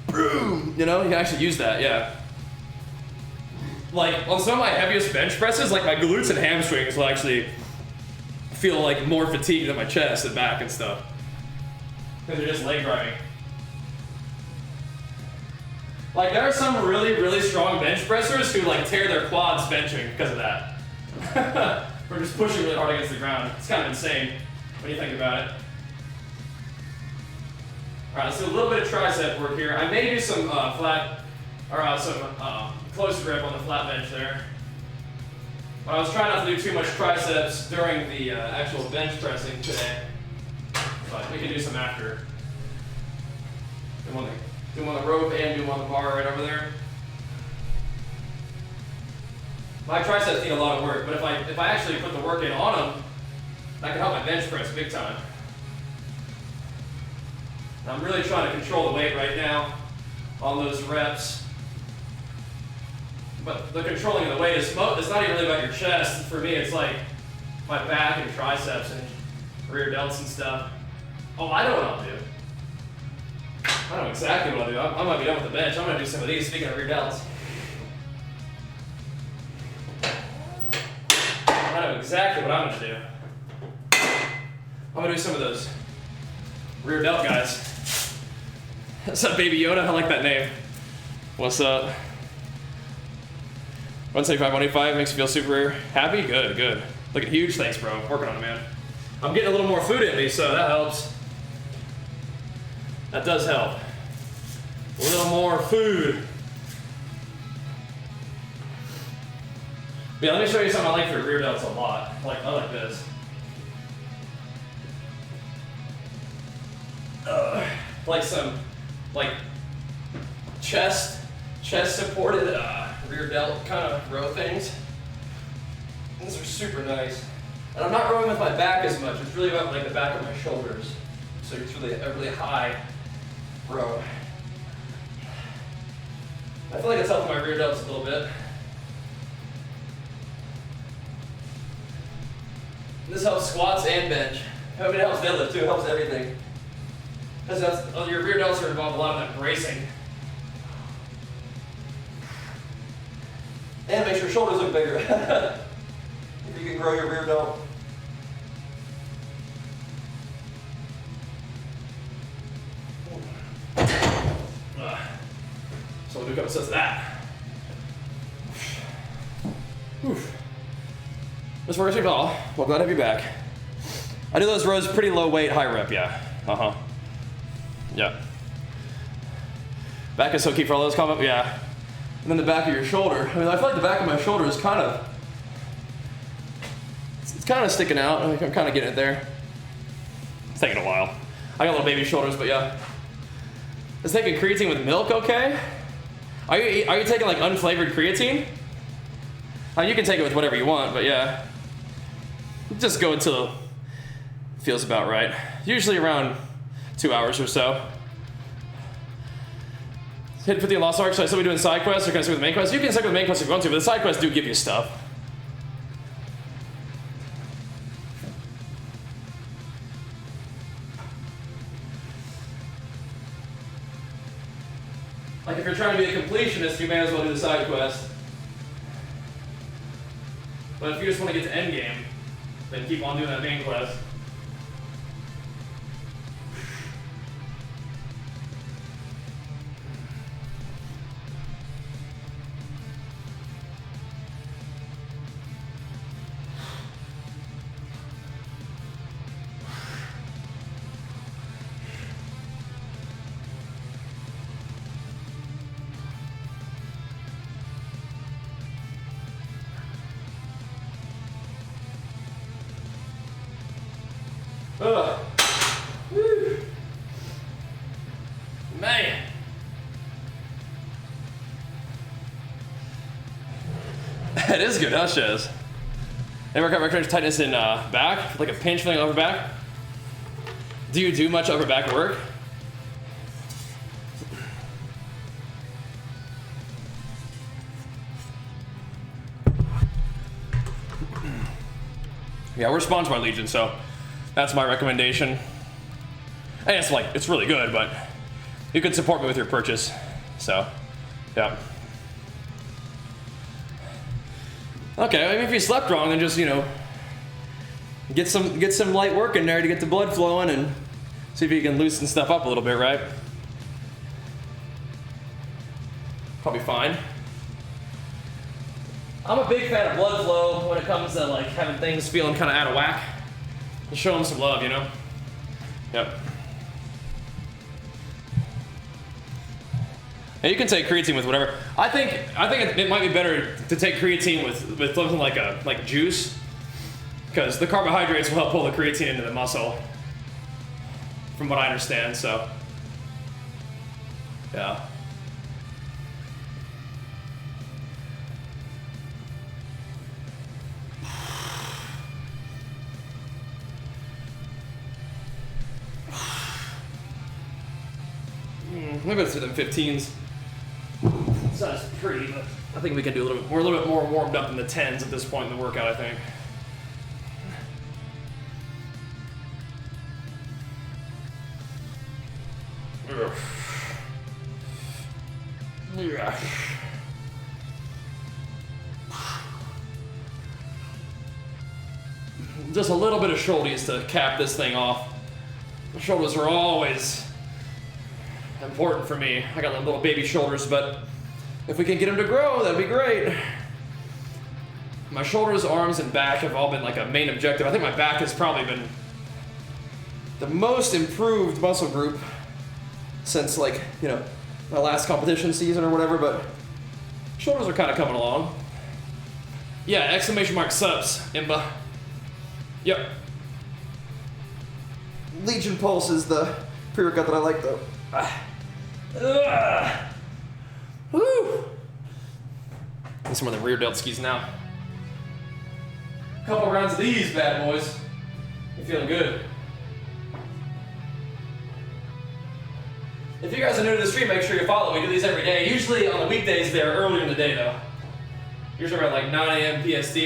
boom, you can actually use that, yeah. Like on some of my heaviest bench presses, like my glutes and hamstrings will actually feel like more fatigued than my chest and back and stuff. Because they're just leg driving. Like there are some really, really strong bench pressers who like tear their quads benching because of that. Or just pushing really hard against the ground. It's kind of insane when you think about it. All right, let's do a little bit of tricep work here. I may do some close grip on the flat bench there. But I was trying not to do too much triceps during the actual bench pressing today. But we can do some after. Do them on the rope and do them on the bar right over there. My triceps need a lot of work, but if I actually put the work in on them, that can help my bench press big time. I'm really trying to control the weight right now on those reps. But the controlling of the weight it's not even really about your chest. For me, it's like my back and triceps and rear delts and stuff. Oh, I know what I'll do. I know exactly what I'll do. I might be done with the bench. I'm going to do some of these, speaking of rear delts. I know exactly what I'm going to do. I'm going to do some of those rear delt guys. What's up, Baby Yoda? I like that name. What's up? 175, 185 makes you feel super happy? Good. Looking huge. Thanks, bro. Working on it, man. I'm getting a little more food in me, so that helps. That does help. A little more food. Yeah, let me show you something I like for rear delts a lot. I like this. Like some, chest supported rear delt kind of row things. These are super nice. And I'm not rowing with my back as much. It's really about the back of my shoulders. So it's really a really high row. I feel like it's helping my rear delts a little bit. This helps squats and bench. I mean, it helps deadlift too. It helps everything. Because your rear delts are involved in a lot of that bracing. And makes your shoulders look bigger. If you can grow your rear delt. So we'll do a couple sets of that. Mr. Working Ball, well, glad to have you back. I do those rows pretty low weight, high rep, yeah. Yeah. Back is so key for all those comments. Yeah. And then the back of your shoulder. I mean, I feel like the back of my shoulder is kind of, it's kind of sticking out. I'm kind of getting it there. It's taking a while. I got little baby shoulders, but yeah. Is taking creatine with milk okay? Are you taking like unflavored creatine? I mean, you can take it with whatever you want, but yeah. Just go until it feels about right. Usually around 2 hours or so. Hit 50 and lost arc. Should I still be doing side quests or can I stick with the main quest? You can stick with the main quest if you want to, but the side quests do give you stuff. Like if you're trying to be a completionist, you may as well do the side quest. But if you just want to get to endgame, then keep on doing that main quest. Ugh. Woo. Man. It is good, huh, Shez? Any workout recommends tightness in back? Like a pinch feeling upper back? Do you do much upper back work? Yeah, we're sponsored by Legion, so that's my recommendation. And it's like, it's really good, but you can support me with your purchase. So, yeah. Okay, I mean, if you slept wrong, then just, you know, get some light work in there to get the blood flowing and see if you can loosen stuff up a little bit, right? Probably fine. I'm a big fan of blood flow when it comes to like having things feeling kind of out of whack. Just show them some love, you know? Yep. And you can take creatine with whatever. I think it might be better to take creatine with something like juice, because the carbohydrates will help pull the creatine into the muscle, from what I understand. So, yeah. Maybe let's do them 15s. It's not as pretty, but I think we can do a little bit. We're a little bit more warmed up in the 10s at this point in the workout, I think. Yeah. Just a little bit of shoulders to cap this thing off. The shoulders are always important for me. I got little baby shoulders, but if we can get them to grow, that'd be great. My shoulders, arms, and back have all been like a main objective. I think my back has probably been the most improved muscle group since, like, you know, my last competition season or whatever, but shoulders are kind of coming along. Yeah, exclamation mark subs, Imba. Yep. Legion Pulse is the pre-workout that I like, though. Woo! And some of the rear delt skis now. Couple rounds of these bad boys. You're feeling good. If you guys are new to the stream, make sure you follow. We do these every day. Usually on the weekdays, they're earlier in the day, though. Usually around like 9 a.m. PST.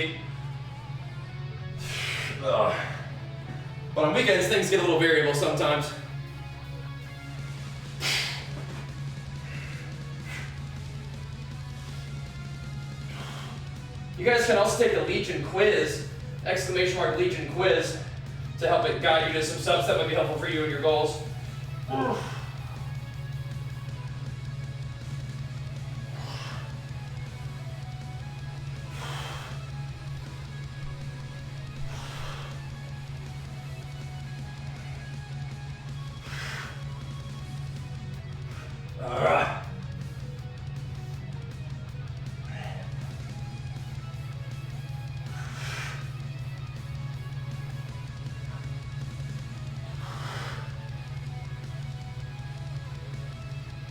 Ugh. But on weekends, things get a little variable sometimes. You guys can also take the Legion quiz, exclamation mark Legion quiz, to help it guide you to some stuff that might be helpful for you and your goals. All right.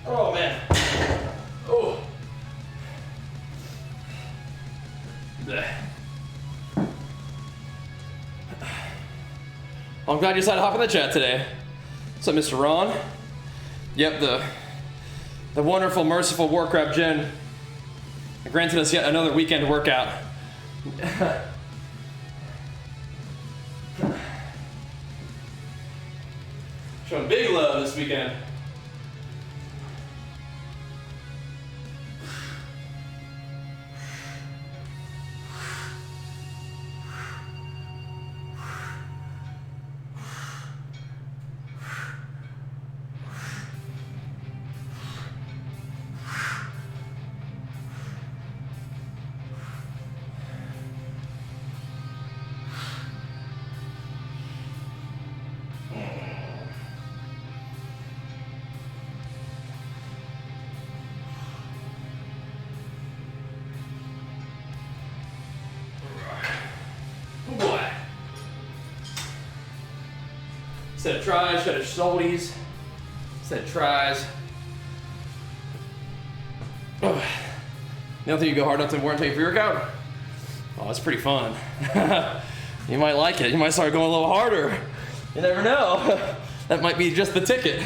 Oh man. Oh. Blech. Well, I'm glad you decided to hop in the chat today. What's up, Mr. Ron? Yep, the wonderful, merciful Warcraft Gen granted us yet another weekend workout. Showing big love this weekend. Set of tries, set of shoulders, set of tries. Oh. You don't think you go hard enough to warrant a pre-workout? Oh, that's pretty fun. You might like it. You might start going a little harder. You never know. That might be just the ticket.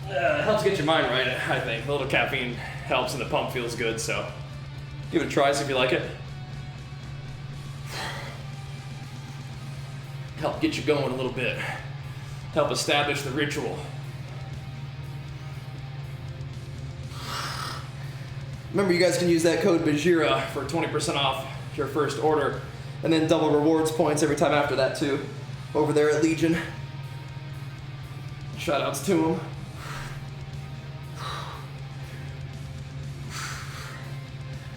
It helps get your mind right, I think. A little caffeine helps and the pump feels good, so give it a try, see if you like it. Help get you going a little bit. Help establish the ritual. Remember, you guys can use that code Bajheera for 20% off your first order, and then double rewards points every time after that too, over there at Legion. Shout outs to them.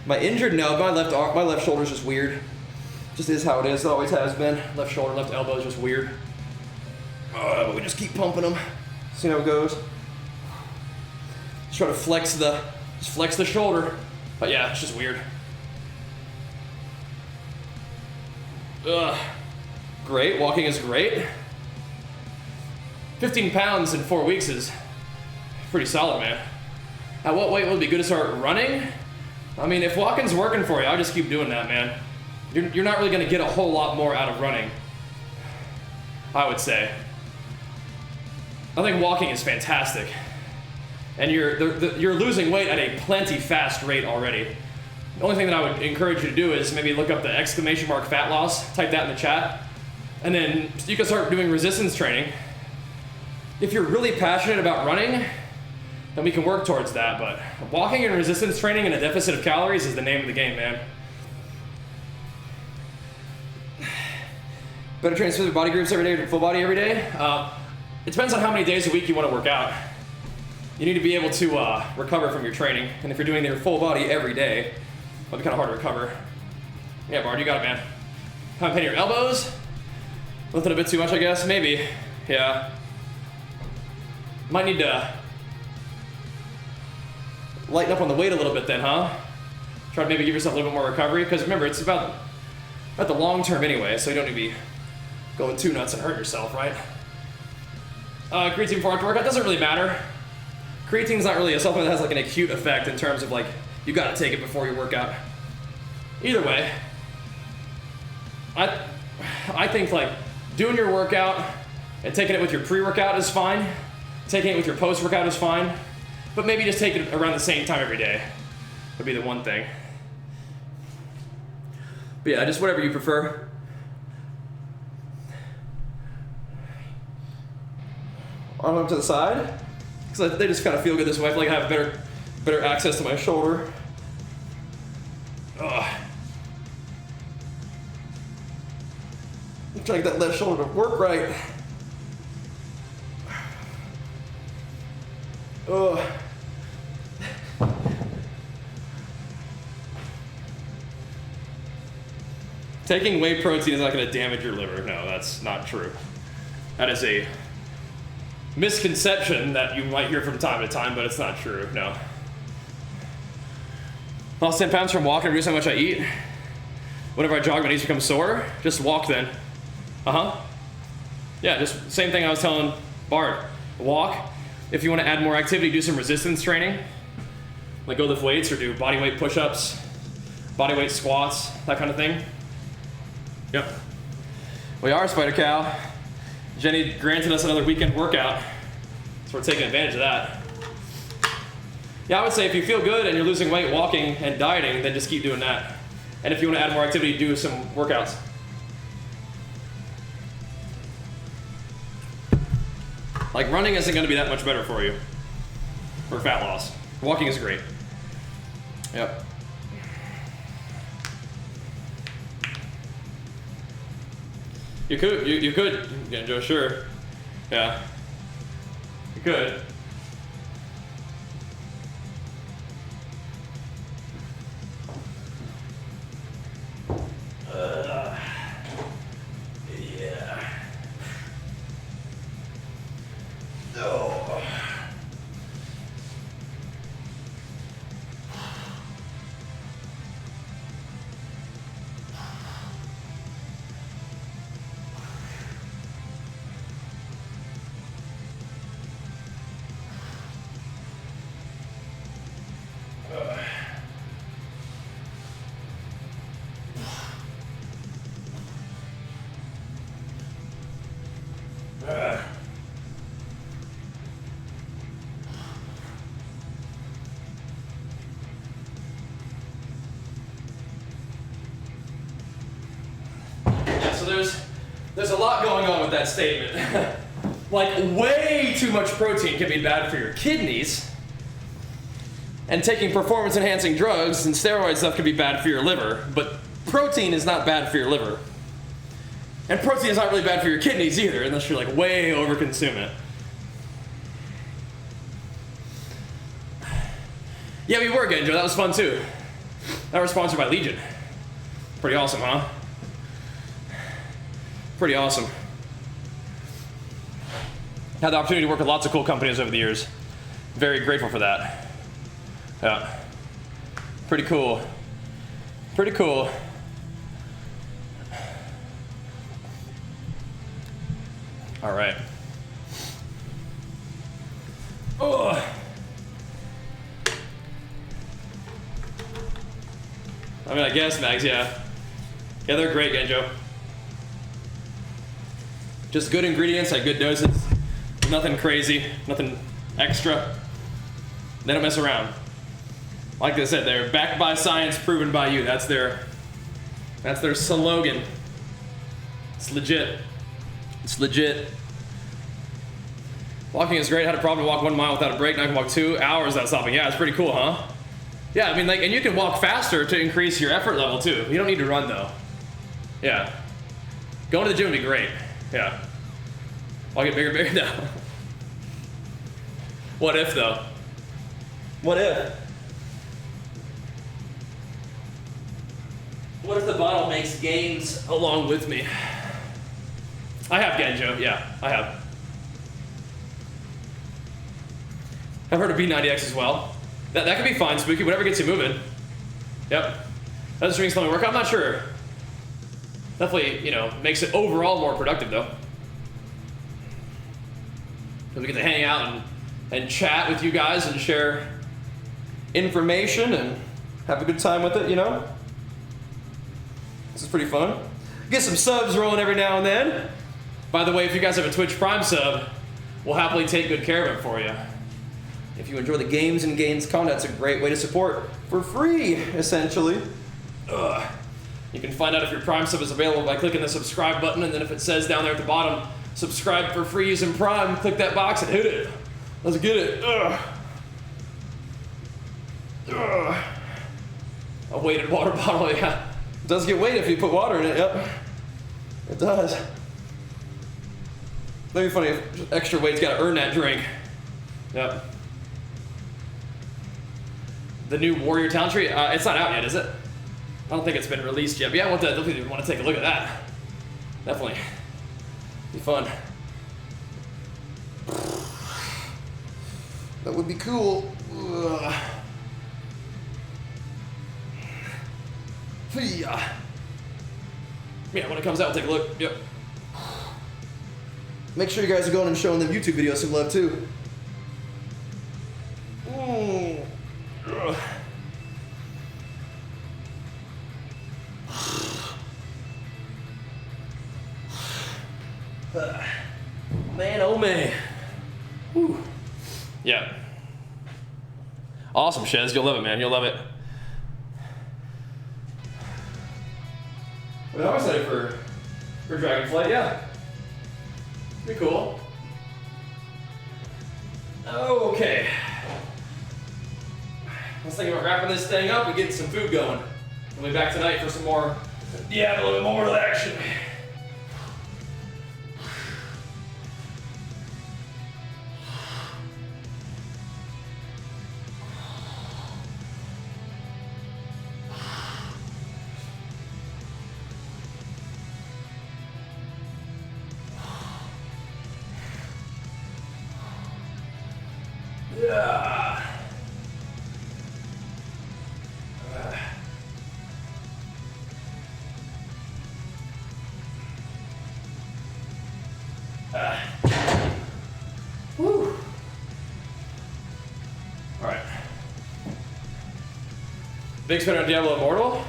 My injured now, my left shoulder's just weird. Just is how it is. It always has been. Left shoulder, left elbow is just weird. But we just keep pumping them. See how it goes. Just try to flex the shoulder. But yeah, it's just weird. Great. Walking is great. 15 pounds in 4 weeks is pretty solid, man. At what weight would it be good to start running? I mean, if walking's working for you, I'll just keep doing that, man. You're not really going to get a whole lot more out of running, I would say. I think walking is fantastic. And you're losing weight at a plenty fast rate already. The only thing that I would encourage you to do is maybe look up the ! fat loss, type that in the chat, and then you can start doing resistance training. If you're really passionate about running, then we can work towards that, but walking and resistance training in a deficit of calories is the name of the game, man. Better train specific body groups every day or full body every day? It depends on how many days a week you want to work out. You need to be able to recover from your training, and if you're doing your full body every day, it'll be kind of hard to recover. Yeah, Bard, you got it, man. Kind of pain in your elbows? Lifting a bit too much, I guess? Maybe. Yeah. Might need to lighten up on the weight a little bit then, huh? Try to maybe give yourself a little bit more recovery, because remember, it's about the long term anyway, so you don't need to be going too nuts and hurt yourself, right? Creatine before after workout doesn't really matter. Creatine's not really a supplement that has like an acute effect in terms of like, you gotta take it before your workout. Either way, I think like doing your workout and taking it with your pre-workout is fine. Taking it with your post-workout is fine. But maybe just take it around the same time every day would be the one thing. But yeah, just whatever you prefer. Arm up to the side, because they just kind of feel good this way. I feel like I have better access to my shoulder. Ugh. I'm trying to get that left shoulder to work right. Ugh. Taking whey protein is not going to damage your liver. No, that's not true. That is a misconception that you might hear from time to time, but it's not true, no. Lost 10 pounds from walking, reduce how much I eat. Whenever I jog, my knees become sore. Just walk then. Yeah, just same thing I was telling Bart. Walk. If you want to add more activity, do some resistance training. Like go lift weights or do body weight push-ups, body weight squats, that kind of thing. Yep. We are, Spider Cow. Jenny granted us another weekend workout, so we're taking advantage of that. Yeah, I would say if you feel good and you're losing weight walking and dieting, then just keep doing that. And if you want to add more activity, do some workouts. Like running isn't going to be that much better for you for fat loss. Walking is great. Yep. You could, yeah, Joe, sure. Yeah. You could. Yeah. Oh. There's a lot going on with that statement. Like, way too much protein can be bad for your kidneys, and taking performance-enhancing drugs and steroid stuff can be bad for your liver, but protein is not bad for your liver. And protein is not really bad for your kidneys either, unless you're like way over-consume it. Yeah, we were, Genjo. That was fun too. That was sponsored by Legion. Pretty awesome, huh? Pretty awesome. Had the opportunity to work with lots of cool companies over the years. Very grateful for that. Yeah. Pretty cool. Pretty cool. All right. Oh. I mean, I guess, Mags, yeah. Yeah, they're great, Genjo. Just good ingredients at good doses. Nothing crazy, nothing extra. They don't mess around. Like I said, they're backed by science, proven by you. That's their slogan. It's legit. It's legit. Walking is great. I had a problem to walk 1 mile without a break. Now I can walk 2 hours without stopping. Yeah, it's pretty cool, huh? Yeah, I mean, like, and you can walk faster to increase your effort level too. You don't need to run though. Yeah. Going to the gym would be great. Yeah. I'll get bigger and bigger now. What if though? What if? What if the bottle makes gains along with me? I have Genjo, yeah, I have. I've heard of B90X as well. That could be fine, Spooky, whatever gets you moving. Yep. Doesn't string slowing work, I'm not sure. Definitely, you know, makes it overall more productive though. Because we get to hang out and chat with you guys and share information and have a good time with it, you know? This is pretty fun. Get some subs rolling every now and then. By the way, if you guys have a Twitch Prime sub, we'll happily take good care of it for you. If you enjoy the games and gains content, it's a great way to support for free, essentially. Ugh. You can find out if your Prime sub is available by clicking the subscribe button, and then if it says down there at the bottom, subscribe for free using Prime, click that box and hit it. Let's get it. Ugh. Ugh. A weighted water bottle, yeah. It does get weighted if you put water in it, yep. It does. That'd be funny if extra weight's gotta earn that drink. Yep. The new Warrior Town Tree, it's not out yet, is it? I don't think it's been released yet, but yeah, I definitely want to take a look at that. Definitely. Be fun. That would be cool. Yeah, when it comes out, take a look. Yep. Make sure you guys are going and showing them YouTube videos some love too. Man, oh man. Whew. Yeah. Awesome, Shez. You'll love it, man. You'll love it. I was excited for Dragonflight, yeah. Be cool. Okay. I was thinking about wrapping this thing up and getting some food going. We'll be back tonight for some more, a little bit more action. Yeah. Whew. All right. Big spend on Diablo Immortal?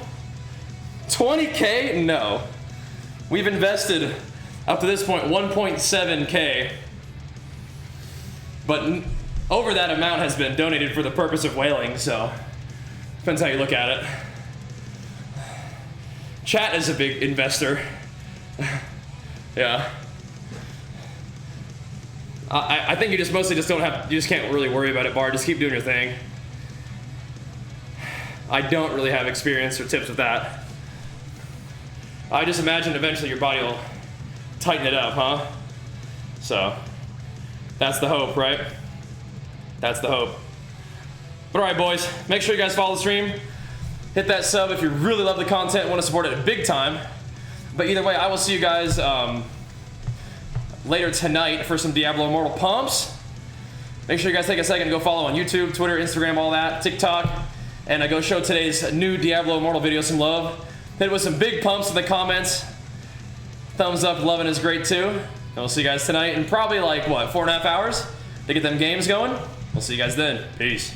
20K? No. We've invested up to this point 1.7K, but over that amount has been donated for the purpose of whaling, so depends how you look at it. Chat is a big investor. Yeah. I think you just mostly just don't have, you just can't really worry about it, Bar. Just keep doing your thing. I don't really have experience or tips with that. I just imagine eventually your body will tighten it up, huh? So, that's the hope, right? That's the hope. But all right, boys, make sure you guys follow the stream. Hit that sub if you really love the content and want to support it big time. But either way, I will see you guys later tonight for some Diablo Immortal pumps. Make sure you guys take a second to go follow on YouTube, Twitter, Instagram, all that, TikTok, and go show today's new Diablo Immortal video some love. Hit it with some big pumps in the comments. Thumbs up, loving is great too. And we'll see you guys tonight in probably like, what, 4.5 hours to get them games going? We'll see you guys then. Peace.